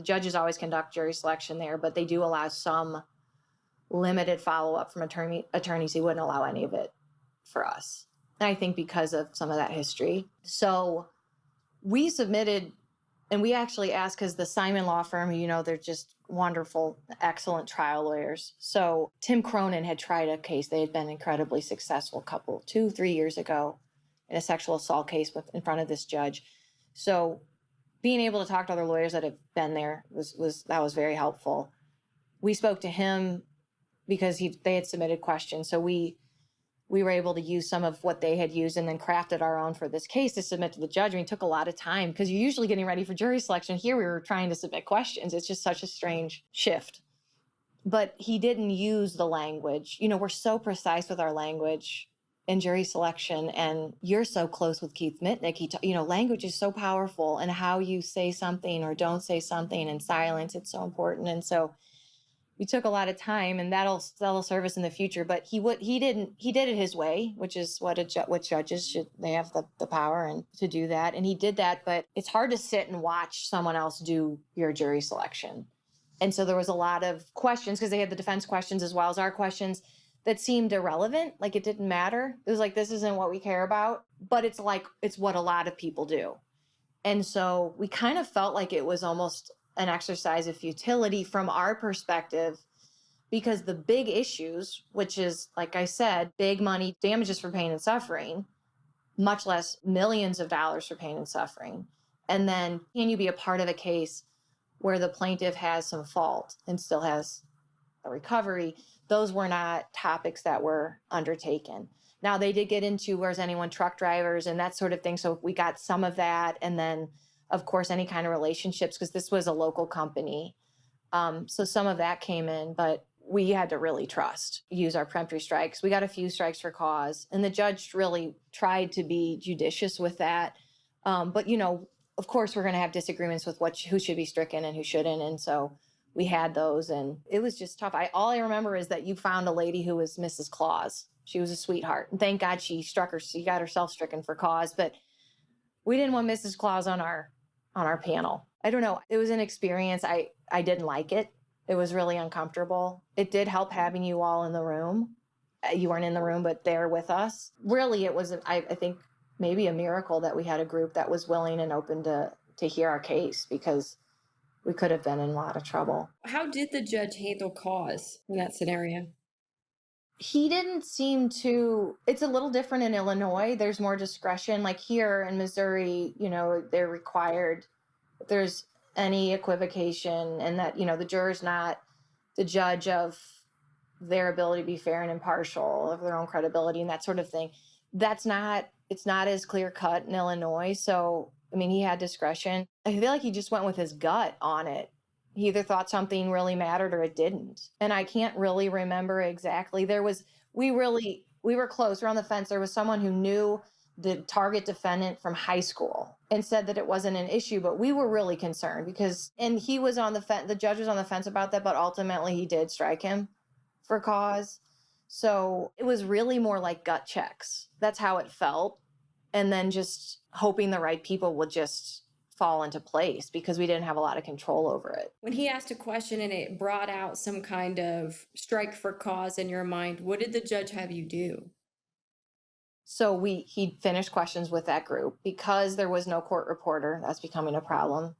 Speaker 4: judges always conduct jury selection there, but they do allow some limited follow-up from attorneys. He wouldn't allow any of it for us. And I think because of some of that history. So we submitted, and we actually asked, because the Simon Law Firm, they're just wonderful, excellent trial lawyers. So Tim Cronin had tried a case. They had been incredibly successful 2-3 years ago in a sexual assault case in front of this judge. So being able to talk to other lawyers that have been there was very helpful. We spoke to him because they had submitted questions. So we were able to use some of what they had used and then crafted our own for this case to submit to the judge. I mean, it took a lot of time because you're usually getting ready for jury selection. Here we were trying to submit questions. It's just such a strange shift. But he didn't use the language. We're so precise with our language in jury selection, and you're so close with Keith Mitnick. Language is so powerful, and how you say something or don't say something in silence, it's so important. And so we took a lot of time, and that'll serve us in the future. But he did it his way, which is what judges should. They have the power and to do that, and he did that. But it's hard to sit and watch someone else do your jury selection. And so there was a lot of questions, because they had the defense questions as well as our questions, that seemed irrelevant. Like it didn't matter. It was like, this isn't what we care about. But it's what a lot of people do. And so we kind of felt like it was almost an exercise of futility from our perspective, because the big issues, which is, like I said, big money damages for pain and suffering, much less millions of dollars for pain and suffering. And then can you be a part of a case where the plaintiff has some fault and still has a recovery? Those were not topics that were undertaken. Now, they did get into where's anyone truck drivers and that sort of thing. So we got some of that. And then, of course, any kind of relationships, because this was a local company. So some of that came in, but we had to really use our peremptory strikes. We got a few strikes for cause, and the judge really tried to be judicious with that. But, of course, we're going to have disagreements with who should be stricken and who shouldn't. And so we had those, and it was just tough. All I remember is that you found a lady who was Mrs. Claus. She was a sweetheart. And thank God she got herself stricken for cause, but we didn't want Mrs. Claus on our panel. I don't know. It was an experience. I didn't like it. It was really uncomfortable. It did help having you all in the room. You weren't in the room, but there with us. Really, it was, I think, maybe a miracle that we had a group that was willing and open to hear our case, because we could have been in a lot of trouble.
Speaker 2: How did the judge handle cause in that scenario?
Speaker 4: He didn't seem to. It's a little different in Illinois. There's more discretion. Like here in Missouri, they're required, if there's any equivocation, and that, the juror's not the judge of their ability to be fair and impartial, of their own credibility and that sort of thing. It's not as clear cut in Illinois. So, he had discretion. I feel like he just went with his gut on it. He either thought something really mattered or it didn't. And I can't really remember exactly. We were close. We're on the fence. There was someone who knew the target defendant from high school and said that it wasn't an issue, but we were really concerned and he was on the fence. The judge was on the fence about that, but ultimately he did strike him for cause. So it was really more like gut checks. That's how it felt. And then just hoping the right people would just fall into place, because we didn't have a lot of control over it.
Speaker 2: When he asked a question and it brought out some kind of strike for cause in your mind, what did the judge have you do?
Speaker 4: So he finished questions with that group. Because there was no court reporter, that's becoming a problem.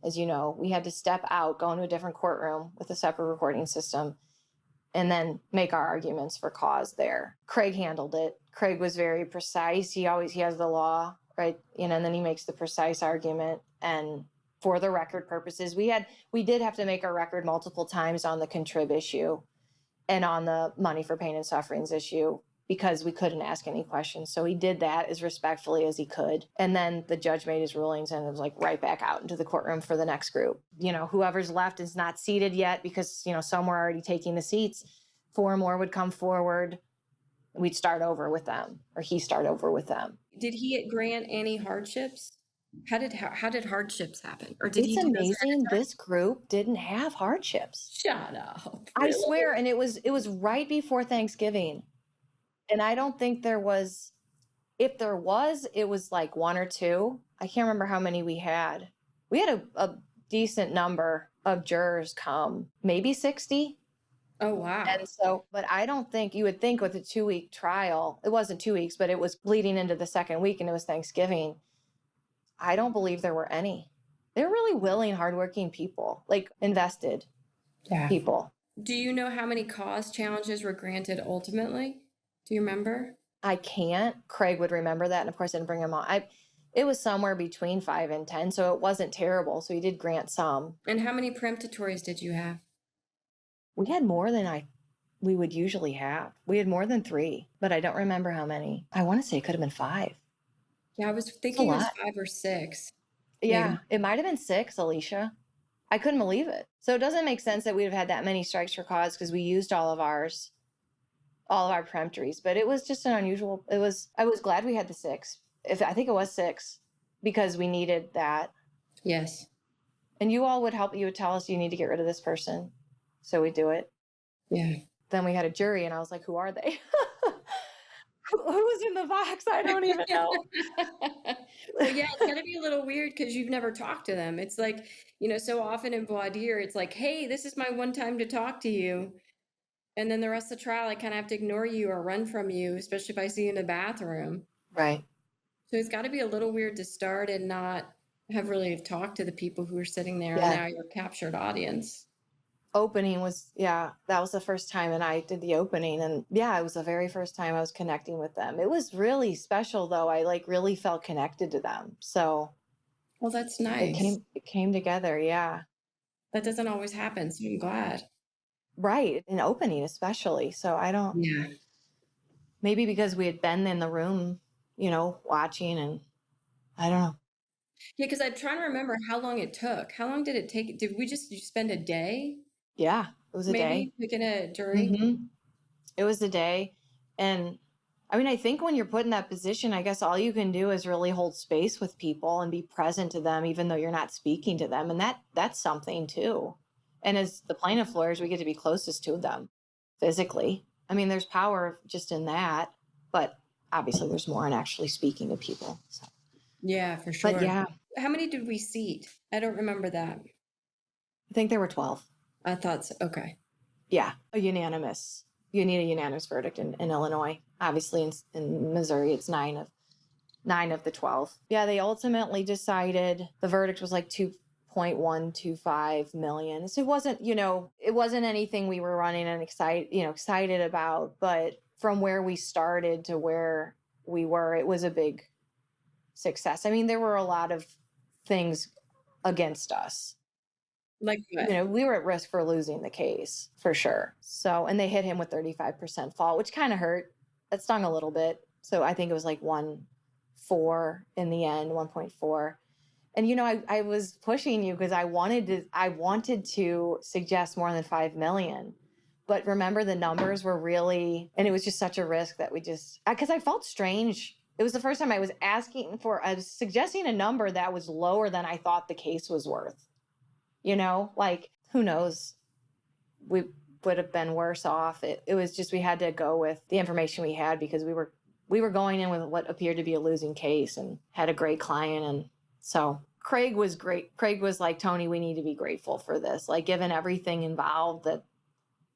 Speaker 4: As you know, we had to step out, go into a different courtroom with a separate recording system, and then make our arguments for cause there. Craig handled it. Craig was very precise. He has the law, right? And then he makes the precise argument, and for the record purposes. We did have to make our record multiple times on the contrib issue and on the money for pain and sufferings issue because we couldn't ask any questions. So he did that as respectfully as he could. And then the judge made his rulings and it was like right back out into the courtroom for the next group. Whoever's left is not seated yet because, some were already taking the seats. 4 more would come forward. We'd start over with them, or he start over with them.
Speaker 2: Did he grant any hardships? How did hardships happen? Or did
Speaker 4: It's amazing this group didn't have hardships.
Speaker 2: Shut up.
Speaker 4: I swear. And it was right before Thanksgiving. And I don't think there was, if there was, it was like 1 or 2. I can't remember how many we had. We had a decent number of jurors come, maybe 60.
Speaker 2: Oh, wow.
Speaker 4: And so, but I don't think, you would think with a 2-week trial, it wasn't 2 weeks, but it was bleeding into the second week and it was Thanksgiving. I don't believe there were any. They're really willing, hardworking people, like invested people.
Speaker 2: Do you know how many cause challenges were granted ultimately? Do you remember?
Speaker 4: I can't. Craig would remember that. And of course, I didn't bring him on. It was somewhere between 5 and 10. So it wasn't terrible. So he did grant some.
Speaker 2: And how many peremptories did you have?
Speaker 4: We had more than we would usually have. We had more than 3, but I don't remember how many. I want to say it could have been 5.
Speaker 2: Yeah, I was thinking it was 5 or 6.
Speaker 4: Yeah,
Speaker 2: maybe.
Speaker 4: It might have been 6, Alicia. I couldn't believe it. So it doesn't make sense that we'd have had that many strikes for cause because we used all of our peremptories, but it was just an unusual, I was glad we had the 6. I think it was 6 because we needed that.
Speaker 2: Yes.
Speaker 4: And you all would help, you would tell us you need to get rid of this person. So we do it.
Speaker 2: Yeah.
Speaker 4: Then we had a jury and I was like, who are they? Who was in the box? I don't even know.
Speaker 2: Well, yeah, it's gotta be a little weird because you've never talked to them. It's like, so often in voir dire, it's like, hey, this is my one time to talk to you. And then the rest of the trial, I kind of have to ignore you or run from you, especially if I see you in the bathroom.
Speaker 4: Right.
Speaker 2: So it's got to be a little weird to start and not have really talked to the people who are sitting there and now your captured audience.
Speaker 4: Opening was, that was the first time, and I did the opening, and it was the very first time I was connecting with them. It was really special, though. I really felt connected to them. So,
Speaker 2: well, that's nice.
Speaker 4: It came together. Yeah,
Speaker 2: that doesn't always happen. So I'm glad.
Speaker 4: Right, in opening especially. So I don't.
Speaker 2: Yeah.
Speaker 4: Maybe because we had been in the room, watching, and I don't know.
Speaker 2: Yeah, because I'm trying to remember how long it took. How long did it take? Did we just spend a day?
Speaker 4: Yeah, it was a day.
Speaker 2: Maybe picking a jury?
Speaker 4: Mm-hmm. It was a day. And I mean, I think when you're put in that position, I guess all you can do is really hold space with people and be present to them, even though you're not speaking to them. And that's something too. And as the plaintiff lawyers, we get to be closest to them physically. I mean, there's power just in that, but obviously there's more in actually speaking to people. So.
Speaker 2: Yeah, for sure.
Speaker 4: But yeah.
Speaker 2: How many did we seat? I don't remember that.
Speaker 4: I think there were 12.
Speaker 2: I thought so. Okay.
Speaker 4: Yeah, you need a unanimous verdict in Illinois. Obviously in Missouri, it's 9 of the 12. Yeah, they ultimately decided the verdict was like 2.125 million. So it wasn't anything we were running and excited about, but from where we started to where we were, it was a big success. I mean, there were a lot of things against us.
Speaker 2: Like what?
Speaker 4: We were at risk for losing the case for sure. So, and they hit him with 35% fault, which kind of hurt. That stung a little bit. So I think it was like 1.4 in the end, 1.4. And I was pushing you because I wanted to suggest more than 5 million. But remember, the numbers were really, and it was just such a risk that because I felt strange. It was the first time I was suggesting a number that was lower than I thought the case was worth. Who knows? We would have been worse off. It was just, we had to go with the information we had because we were going in with what appeared to be a losing case and had a great client. And so Craig was great. Craig was like, Toni, we need to be grateful for this. Like, given everything involved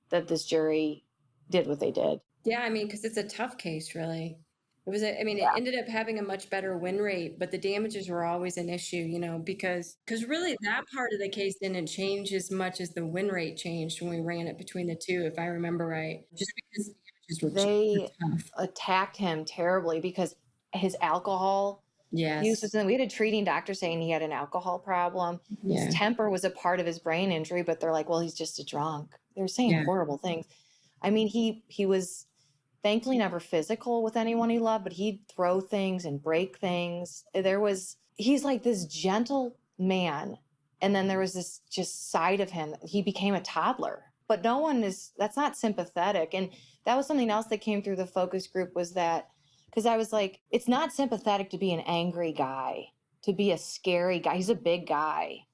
Speaker 4: that this jury did what they did.
Speaker 2: Yeah, I mean, because it's a tough case, really. It ended up having a much better win rate, but the damages were always an issue, because really that part of the case didn't change as much as the win rate changed when we ran it between the two, if I remember right. Just because the damages were
Speaker 4: they
Speaker 2: tough.
Speaker 4: Attacked him terribly because his alcohol
Speaker 2: Yes.
Speaker 4: We had a treating doctor saying he had an alcohol problem.
Speaker 2: Yeah.
Speaker 4: His temper was a part of his brain injury, but they're like, well, he's just a drunk. They were saying
Speaker 2: Yeah.
Speaker 4: horrible things. I mean, he was thankfully never physical with anyone he loved, but he'd throw things and break things. He's like this gentle man. And then there was this just side of him. He became a toddler, but that's not sympathetic. And that was something else that came through the focus group was that, because I was like, it's not sympathetic to be an angry guy, to be a scary guy. He's a big guy.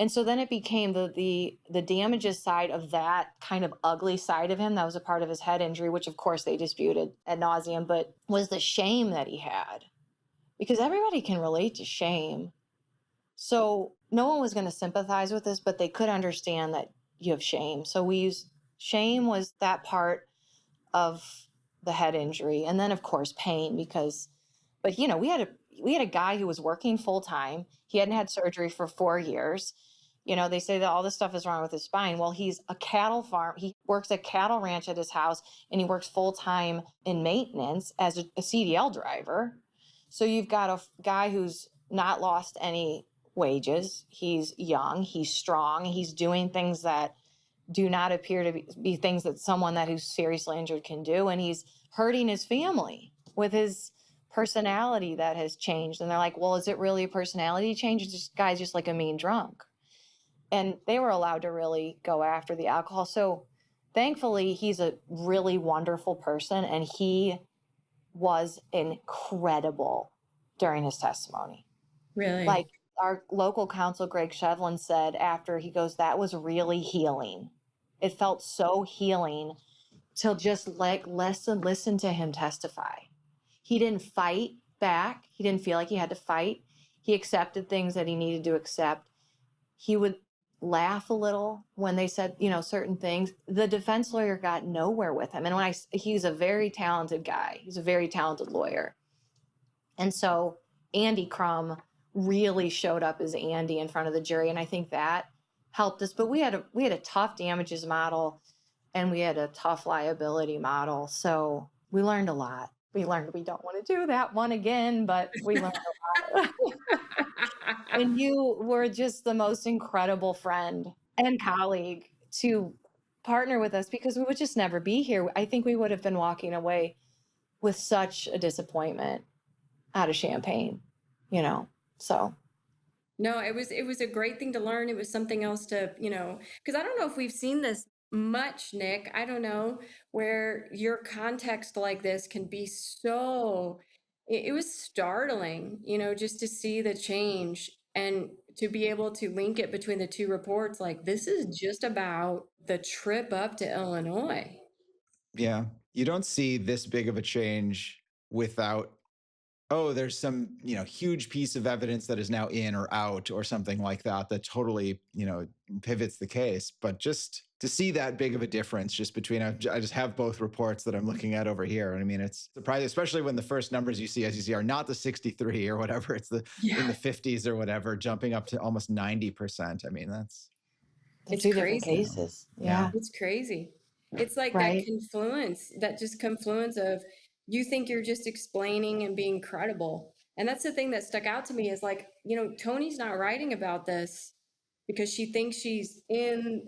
Speaker 4: And so then it became the damages side of that kind of ugly side of him. That was a part of his head injury, which of course they disputed ad nauseum, but was the shame that he had. Because everybody can relate to shame. So no one was going to sympathize with this, but they could understand that you have shame. So we used shame was that part of the head injury. And then of course pain but we had a guy who was working full time. He hadn't had surgery for 4 years. They say that all this stuff is wrong with his spine. Well, he's a cattle farm. He works a cattle ranch at his house and he works full time in maintenance as a CDL driver. So you've got a guy who's not lost any wages. He's young, he's strong, he's doing things that do not appear to be things that someone who's seriously injured can do. And he's hurting his family with his personality that has changed. And they're like, well, is it really a personality change? It's just guy's just like a mean drunk. And they were allowed to really go after the alcohol. So thankfully, he's a really wonderful person. And he was incredible during his testimony.
Speaker 2: Really?
Speaker 4: Like our local counsel, Greg Shevlin, said after, he goes, that was really healing. It felt so healing to just listen to him testify. He didn't fight back. He didn't feel like he had to fight. He accepted things that he needed to accept. He would laugh a little when they said, certain things. The defense lawyer got nowhere with him. And he's a very talented guy. He's a very talented lawyer. And so Andy Crum really showed up as Andy in front of the jury. And I think that helped us. But we had a tough damages model and we had a tough liability model. So we learned a lot. We learned we don't want to do that one again, but we learned a lot. And you were just the most incredible friend and colleague to partner with us, because we would just never be here. I think we would have been walking away with such a disappointment out of Champaign, so.
Speaker 2: No, it was a great thing to learn. It was something else to, because I don't know if we've seen this much, Nick. I don't know, where your context like this can be so, it was startling, just to see the change and to be able to link it between the two reports. Like, this is just about the trip up to Illinois.
Speaker 3: Yeah. You don't see this big of a change without, there's some, huge piece of evidence that is now in or out or something like that totally, pivots the case. But just to see that big of a difference just between, I just have both reports that I'm looking at over here. And I mean, it's surprising, especially when the first numbers you see are not the 63 or whatever, it's in the 50s or whatever, jumping up to almost 90%. I mean,
Speaker 2: it's
Speaker 4: two
Speaker 2: crazy.
Speaker 4: Different cases. Yeah.
Speaker 2: It's crazy. It's like
Speaker 4: right.
Speaker 2: that confluence of, you think you're just explaining and being credible. And that's the thing that stuck out to me is like, Toni's not writing about this because she thinks she's in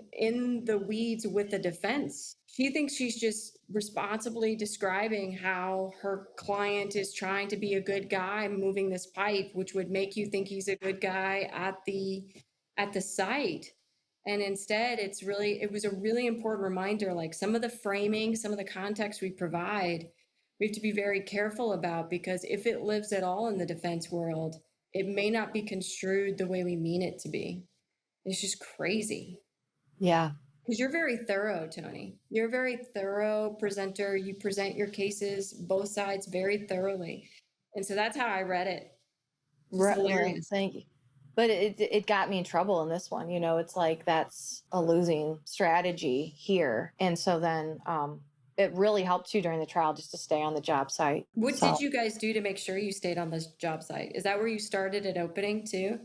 Speaker 2: the weeds with the defense. She thinks she's just responsibly describing how her client is trying to be a good guy moving this pipe, which would make you think he's a good guy at the site. And instead, it was a really important reminder, like some of the framing, some of the context we provide, we have to be very careful about, because if it lives at all in the defense world, it may not be construed the way we mean it to be. It's just crazy.
Speaker 4: Yeah.
Speaker 2: Because you're very thorough, Toni. You're a very thorough presenter. You present your cases, both sides, very thoroughly. And so that's how I read it.
Speaker 4: Hilarious. Thank you. But it got me in trouble in this one. It's like that's a losing strategy here. And so then it really helped you during the trial just to stay on the job site.
Speaker 2: What did you guys do to make sure you stayed on this job site? Is that where you started at opening too?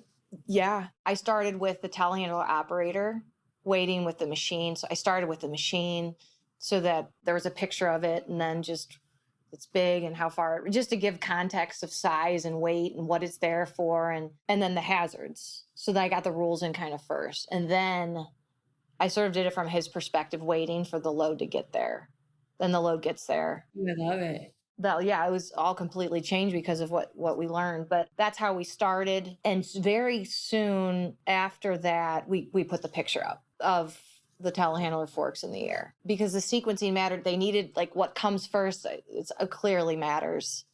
Speaker 4: Yeah. I started with the telehandler operator waiting with the machine. So I started with the machine so that there was a picture of it, and then just it's big and how far, just to give context of size and weight and what it's there for, and then the hazards. So that I got the rules in kind of first. And then I sort of did it from his perspective, waiting for the load to get there. Then the load gets there.
Speaker 2: I love it.
Speaker 4: It was all completely changed because of what we learned. But that's how we started. And very soon after that, we put the picture up of the telehandler forks in the air because the sequencing mattered. They needed, like, what comes first. It clearly matters.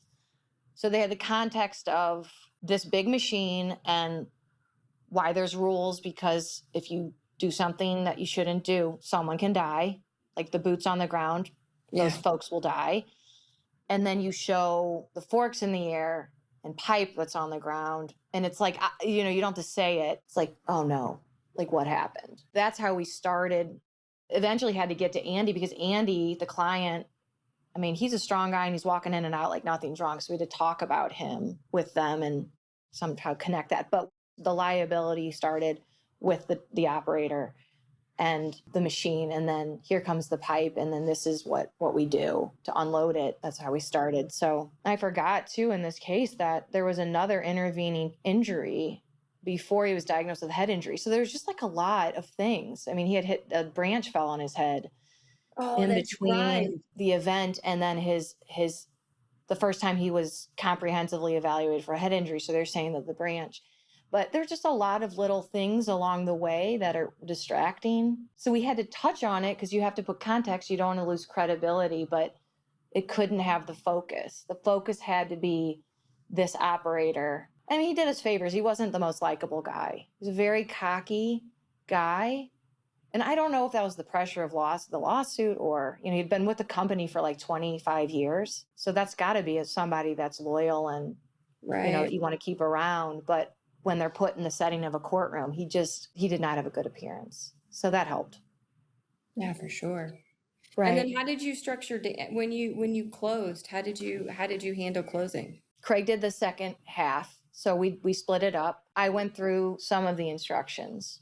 Speaker 4: So they had the context of this big machine and why there's rules, because if you do something that you shouldn't do, someone can die, like the boots on the ground, those folks will die. And then you show the forks in the air and pipe that's on the ground. And it's like, you don't have to say it. It's like, oh no, like what happened? That's how we started. Eventually had to get to Andy because Andy, the client, I mean, he's a strong guy and he's walking in and out like nothing's wrong. So we had to talk about him with them and somehow connect that. But the liability started with the operator and the machine, and then here comes the pipe, and then this is what we do to unload it. That's how we started. So I forgot too in this case that there was another intervening injury before he was diagnosed with a head injury. So there's just like a lot of things. I mean, he had hit a branch, fell on his head in between the event and then the first time he was comprehensively evaluated for a head injury. So they're saying that the branch. But there's just a lot of little things along the way that are distracting. So we had to touch on it because you have to put context. You don't want to lose credibility, but it couldn't have the focus. The focus had to be this operator. I mean, he did us favors. He wasn't the most likable guy. He was a very cocky guy. And I don't know if that was the pressure of the lawsuit, or, he'd been with the company for like 25 years. So that's got to be somebody that's loyal and, you want to keep around. But when they're put in the setting of a courtroom, he did not have a good appearance. So that helped.
Speaker 2: Yeah, for sure.
Speaker 4: Right.
Speaker 2: And then how did you structure when you closed? How did you handle closing?
Speaker 4: Craig did the second half. So we split it up. I went through some of the instructions.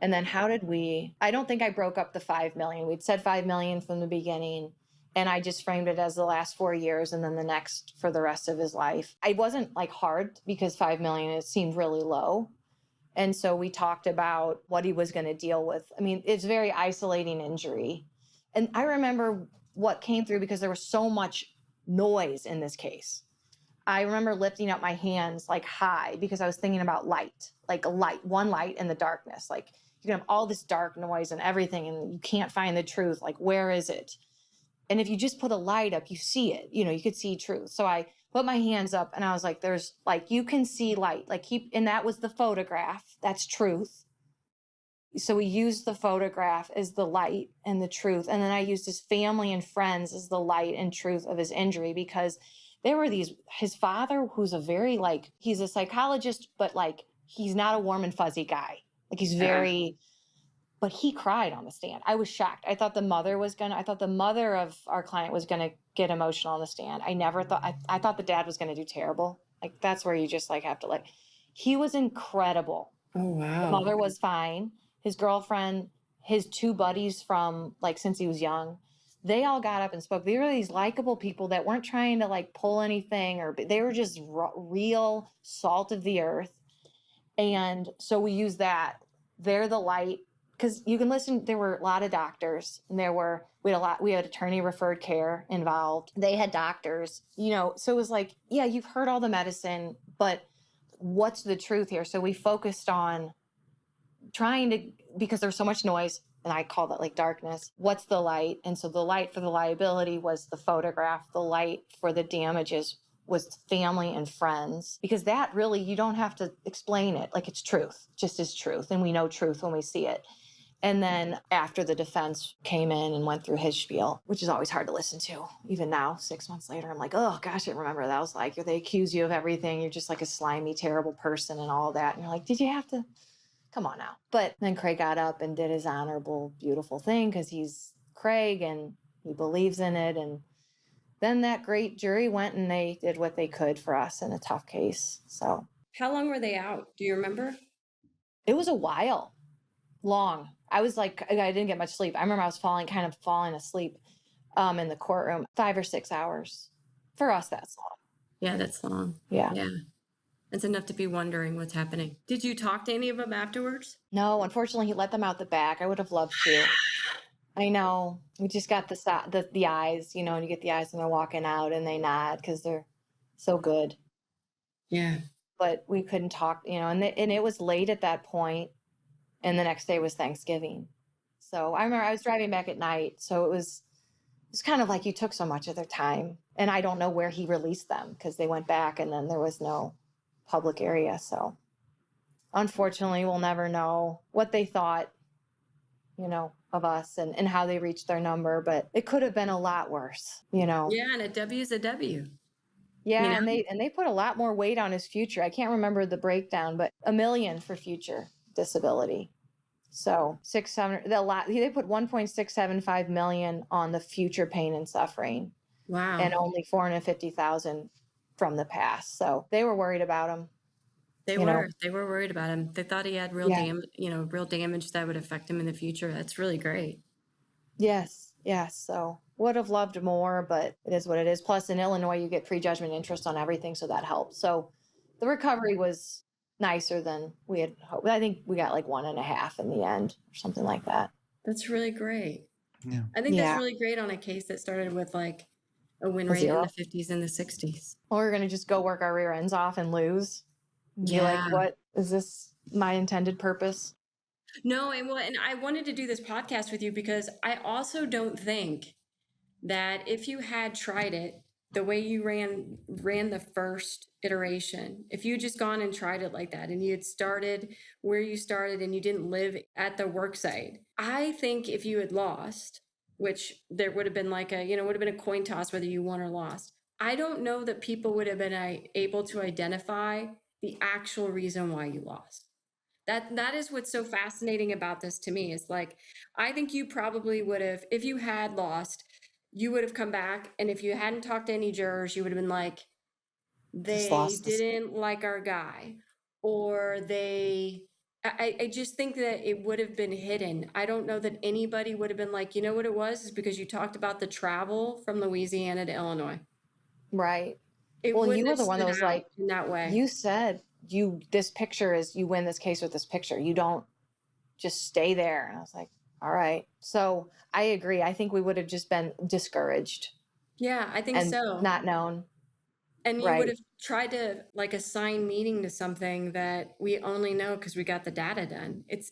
Speaker 4: And then I don't think I broke up the 5 million. We'd said 5 million from the beginning. And I just framed it as the last 4 years and then the next for the rest of his life. I wasn't like hard because 5 million, it seemed really low. And so we talked about what he was going to deal with. I mean, it's very isolating injury. And I remember what came through because there was so much noise in this case. I remember lifting up my hands like high because I was thinking about light, like one light in the darkness. Like you can have all this dark noise and everything and you can't find the truth. Like, where is it? And if you just put a light up, you see it, you could see truth. So I put my hands up and I was like, there's like, you can see light, and that was the photograph. That's truth. So we used the photograph as the light and the truth. And then I used his family and friends as the light and truth of his injury, because there were his father, who's he's a psychologist, but like, he's not a warm and fuzzy guy. Like he's but he cried on the stand. I was shocked. I thought the mother of our client was going to get emotional on the stand. I thought the dad was going to do terrible. Like that's where you just like have to he was incredible.
Speaker 2: Oh, wow.
Speaker 4: The mother was fine. His girlfriend, his two buddies from since he was young, they all got up and spoke. They were these likable people that weren't trying to pull anything, or they were just real salt of the earth. And so we used that. They're the light. Because you can listen, there were a lot of doctors, and we had attorney referred care involved. They had doctors, so it was like, yeah, you've heard all the medicine, but what's the truth here? So we focused on because there's so much noise, and I call that darkness. What's the light? And so the light for the liability was the photograph. The light for the damages was family and friends, because that really, you don't have to explain it. It's truth, just as truth. And we know truth when we see it. And then after the defense came in and went through his spiel, which is always hard to listen to. Even now, 6 months later, I'm like, oh gosh, I remember that was they accuse you of everything. You're just like a slimy, terrible person and all that. And you're like, did you have to? Come on now. But then Craig got up and did his honorable, beautiful thing because he's Craig and he believes in it. And then that great jury went and they did what they could for us in a tough case. So
Speaker 2: how long were they out? Do you remember?
Speaker 4: It was a while. Long. I was I didn't get much sleep. I remember I was falling asleep in the courtroom. 5 or 6 hours. For us, that's long.
Speaker 2: Yeah, that's long.
Speaker 4: Yeah.
Speaker 2: Yeah. It's enough to be wondering what's happening. Did you talk to any of them afterwards?
Speaker 4: No, unfortunately, he let them out the back. I would have loved to. I know. We just got the eyes, you know, and you get the eyes when they're walking out and they nod because they're so good.
Speaker 2: Yeah.
Speaker 4: But we couldn't talk, you know, and it was late at that point, and the next day was Thanksgiving. So I remember I was driving back at night, so it was kind of like you took so much of their time, and I don't know where he released them because they went back and then there was no public area. So unfortunately, we'll never know what they thought, you know, of us and how they reached their number, but it could have been a lot worse, you know.
Speaker 2: Yeah, and a W is a W.
Speaker 4: Yeah,
Speaker 2: You know?
Speaker 4: and they put a lot more weight on his future. I can't remember the breakdown, but $1 million for future disability. So they put 1.675 million on the future pain and suffering,
Speaker 2: Wow.
Speaker 4: and only 450,000 from the past. So they were worried about him.
Speaker 2: They were worried about him. They thought he had real damage that would affect him in the future. That's really great.
Speaker 4: Yes. So would have loved more, but it is what it is. Plus, in Illinois, you get prejudgment interest on everything, so that helps. So the recovery was nicer than we had hoped. I think we got like 1.5 in the end, or something like that.
Speaker 2: That's really great.
Speaker 3: Yeah.
Speaker 2: I think that's really great on a case that started with like a win rate in the 50s and the 60s.
Speaker 4: Well, we're going to just go work our rear ends off and lose. Be like, what is this my intended purpose?
Speaker 2: No, and I wanted to do this podcast with you because I also don't think that if you had tried it the way you ran the first iteration, if you just gone and tried it like that and you had started where you started and you didn't live at the work site, I think if you had lost, which there would have been like would have been a coin toss whether you won or lost, I don't know that people would have been able to identify the actual reason why you lost. That is what's so fascinating about this to me, is like, I think you probably would have, if you had lost, you would have come back, and if you hadn't talked to any jurors, you would have been like, they didn't like our guy, or I just think that it would have been hidden. I don't know that anybody would have been like, you know what it was? Is because you talked about the travel from Louisiana to Illinois.
Speaker 4: Right.
Speaker 2: Well, you were the one that was like, in that way.
Speaker 4: You said this picture is, you win this case with this picture. You don't just stay there. And I was like, all right. So I agree. I think we would have just been discouraged.
Speaker 2: Yeah, I think so.
Speaker 4: Not known.
Speaker 2: And you would have tried to like assign meaning to something that we only know because we got the data done. It's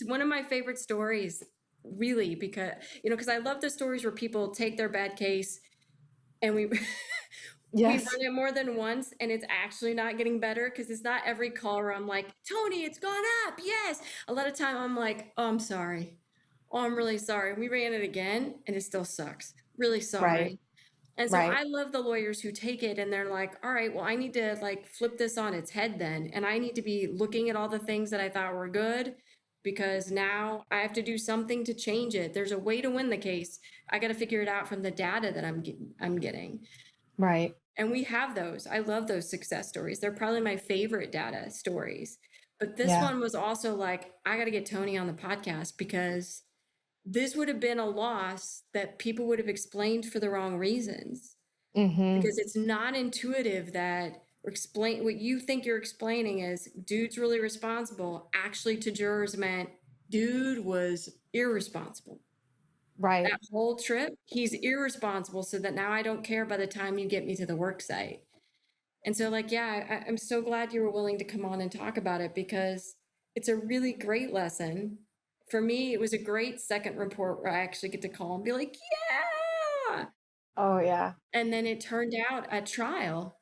Speaker 2: one of my favorite stories, really, because I love the stories where people take their bad case and we we run it more than once and it's actually not getting better, because it's not every call where I'm like, Toni, it's gone up. Yes. A lot of time I'm like, oh, I'm sorry. Oh, I'm really sorry. We ran it again and it still sucks. Really sorry.
Speaker 4: Right.
Speaker 2: And so I love the lawyers who take it and they're like, all right, well, I need to like flip this on its head then. And I need to be looking at all the things that I thought were good, because now I have to do something to change it. There's a way to win the case. I got to figure it out from the data that I'm getting.
Speaker 4: Right.
Speaker 2: And we have those. I love those success stories. They're probably my favorite data stories. But this one was also like, I got to get Toni on the podcast, because this would have been a loss that people would have explained for the wrong reasons. Because it's not intuitive that what you think you're explaining is dude's really responsible. Actually, to jurors meant dude was irresponsible.
Speaker 4: Right.
Speaker 2: That whole trip, he's irresponsible, so that now I don't care by the time you get me to the work site. And so like, yeah, I'm so glad you were willing to come on and talk about it, because it's a really great lesson. For me, it was a great second report where I actually get to call and be like, yeah.
Speaker 4: Oh, yeah.
Speaker 2: And then it turned out at trial,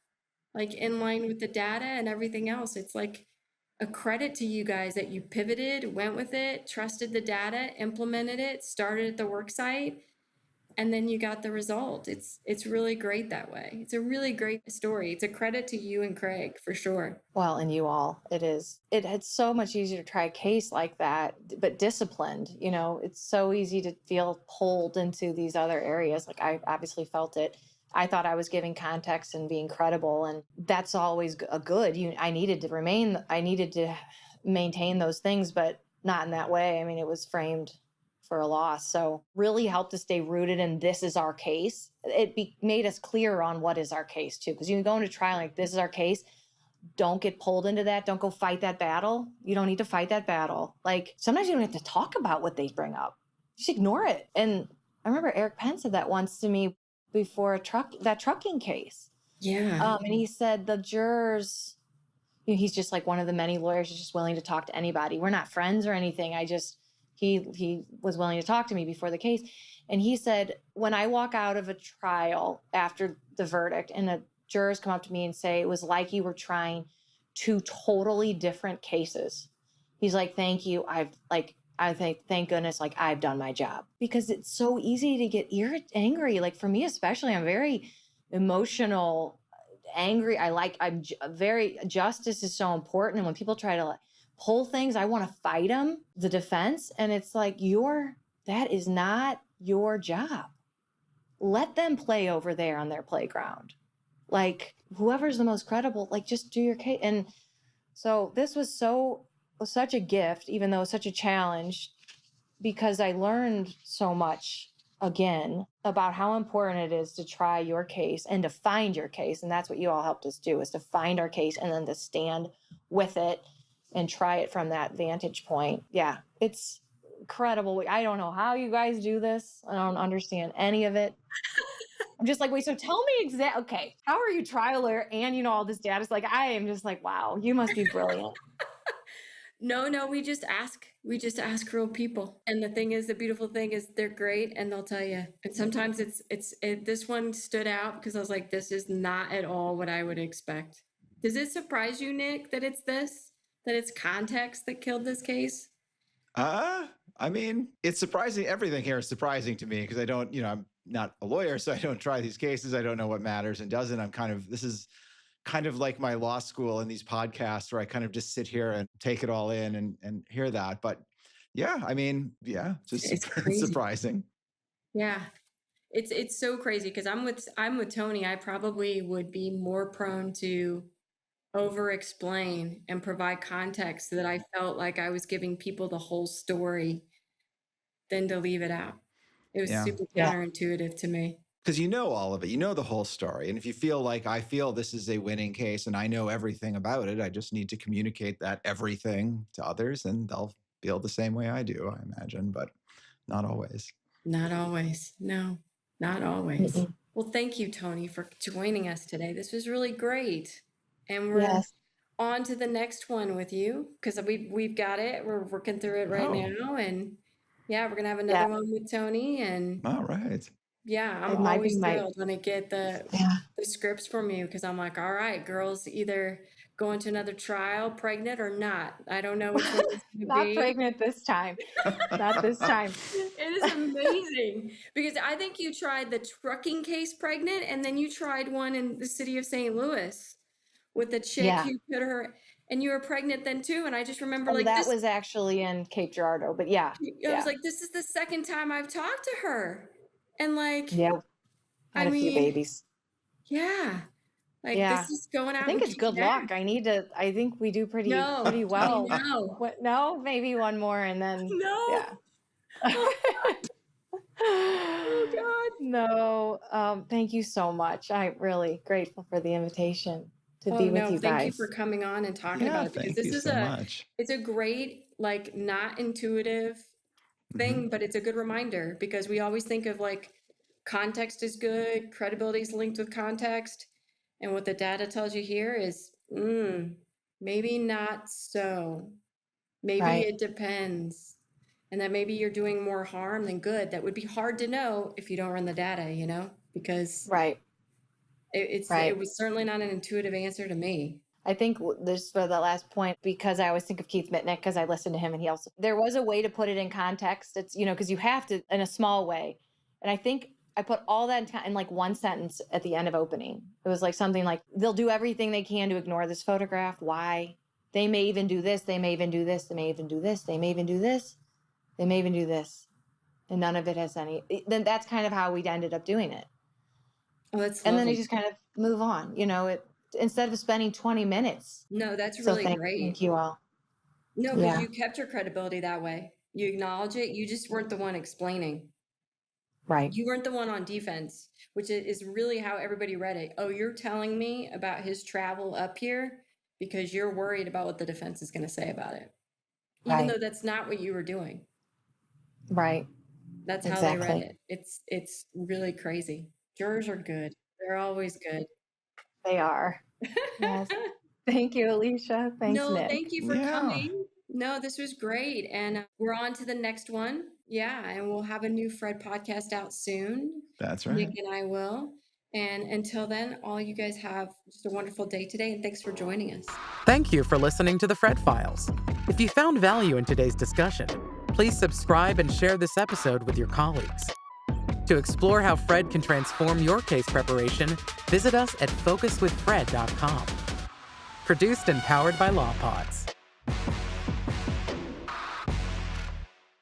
Speaker 2: like in line with the data and everything else. It's like a credit to you guys that you pivoted, went with it, trusted the data, implemented it, started at the work site, and then you got the result. It's really great that way. It's a really great story. It's a credit to you and Craig, for sure.
Speaker 4: Well, and you all, it is. It's so much easier to try a case like that, but disciplined, it's so easy to feel pulled into these other areas. Like, I obviously felt it. I thought I was giving context and being credible, and that's always a good. I needed to maintain those things, but not in that way. I mean, it was framed for a loss. So really helped us stay rooted in this is our case. It made us clear on what is our case too. Because you can go into trial like this is our case. Don't get pulled into that. Don't go fight that battle. You don't need to fight that battle. Like sometimes you don't have to talk about what they bring up. Just ignore it. And I remember Eric Penn said that once to me before that trucking case.
Speaker 2: Yeah.
Speaker 4: And he said the jurors, he's just like one of the many lawyers who's just willing to talk to anybody. We're not friends or anything. He was willing to talk to me before the case. And he said, when I walk out of a trial after the verdict and the jurors come up to me and say, it was like you were trying two totally different cases. He's like, thank you. Thank goodness, like I've done my job, because it's so easy to get angry. Like for me, especially, I'm very emotional, angry. Justice is so important. And when people try to pull things, I want to fight them, the defense. And it's like, that is not your job. Let them play over there on their playground. Like whoever's the most credible, like just do your case. And so this was such a gift, even though such a challenge, because I learned so much again about how important it is to try your case and to find your case. And that's what you all helped us do, is to find our case and then to stand with it and try it from that vantage point. Yeah, it's incredible. I don't know how you guys do this. I don't understand any of it. I'm just like, wait, so tell me okay, how are you trial lawyer and all this data? It's like, I am just like, wow, you must be brilliant.
Speaker 2: No, we just ask real people. And the beautiful thing is they're great and they'll tell you. And sometimes this one stood out because I was like, this is not at all what I would expect. Does it surprise you, Nick, that it's context that killed this case?
Speaker 3: I mean, it's surprising. Everything here is surprising to me because I don't, I'm not a lawyer, so I don't try these cases. I don't know what matters and doesn't. This is kind of like my law school and these podcasts where I kind of just sit here and take it all in and hear that. But yeah, I mean, yeah, it's surprising.
Speaker 2: Yeah. It's so crazy because I'm with Toni. I probably would be more prone to over explain and provide context so that I felt like I was giving people the whole story than to leave it out. It was super counterintuitive to me.
Speaker 3: Because all of it, the whole story. And if you feel like I feel this is a winning case and I know everything about it, I just need to communicate that everything to others and they'll feel the same way I do, I imagine, but not always.
Speaker 2: Not always. No, not always. Mm-mm. Well, thank you, Toni, for joining us today. This was really great. And we're on to the next one with you because we've got it. We're working through it right now. And we're going to have another one with Toni. And
Speaker 3: all right.
Speaker 2: Yeah, I'm always thrilled when I get the scripts from you because I'm like, all right, girls either going to another trial, pregnant or not. I don't know which one it's going to
Speaker 4: Not pregnant this time. Not this time.
Speaker 2: It is amazing because I think you tried the trucking case pregnant and then you tried one in the city of St. Louis with the chick who put her, and you were pregnant then too. And I just remember
Speaker 4: that was actually in Cape Girardeau, but
Speaker 2: I was like, this is the second time I've talked to her. And like,
Speaker 4: had a few babies.
Speaker 2: Yeah. Like this is going out.
Speaker 4: I think it's good luck. I think we do pretty well. No, maybe one more and then.
Speaker 2: No.
Speaker 4: Yeah. Oh God. No. Thank you so much. I'm really grateful for the invitation to be with you guys.
Speaker 2: Thank you for coming on and talking about it because this is it's a great, like not intuitive thing, but it's a good reminder because we always think of like context is good, credibility is linked with context. And what the data tells you here is maybe not so. Maybe it depends. And that maybe you're doing more harm than good. That would be hard to know if you don't run the data, because it was certainly not an intuitive answer to me.
Speaker 4: I think this for the last point, because I always think of Keith Mitnick because I listened to him and there was a way to put it in context. It's, because you have to in a small way. And I think I put all that in like one sentence at the end of opening. It was like something like, they'll do everything they can to ignore this photograph. Why? They may even do this. They may even do this. They may even do this. They may even do this. They may even do this. And none of it has then that's kind of how we ended up doing it.
Speaker 2: Oh, that's
Speaker 4: and then you just kind of move on, instead of spending 20 minutes.
Speaker 2: No, that's really great.
Speaker 4: Thank you all.
Speaker 2: No, because you kept your credibility that way. You acknowledge it. You just weren't the one explaining.
Speaker 4: Right.
Speaker 2: You weren't the one on defense, which is really how everybody read it. Oh, you're telling me about his travel up here because you're worried about what the defense is going to say about it. Even
Speaker 4: Right.
Speaker 2: though that's not what you were doing.
Speaker 4: Right.
Speaker 2: That's how they read it. It's really crazy. Jurors are good. They're always good.
Speaker 4: They are. Yes. Thank you, Alicia. Thanks,
Speaker 2: No,
Speaker 4: Nick.
Speaker 2: thank you for
Speaker 3: Yeah.
Speaker 2: coming. No, this was great. And we're on to the next one. Yeah. And we'll have a new Fred podcast out soon.
Speaker 3: That's right.
Speaker 2: Nick and I will. And until then, all you guys have just a wonderful day today. And thanks for joining us.
Speaker 1: Thank you for listening to the Fred Files. If you found value in today's discussion, please subscribe and share this episode with your colleagues. To explore how Fred can transform your case preparation, visit us at focuswithfred.com. Produced and powered by LawPods.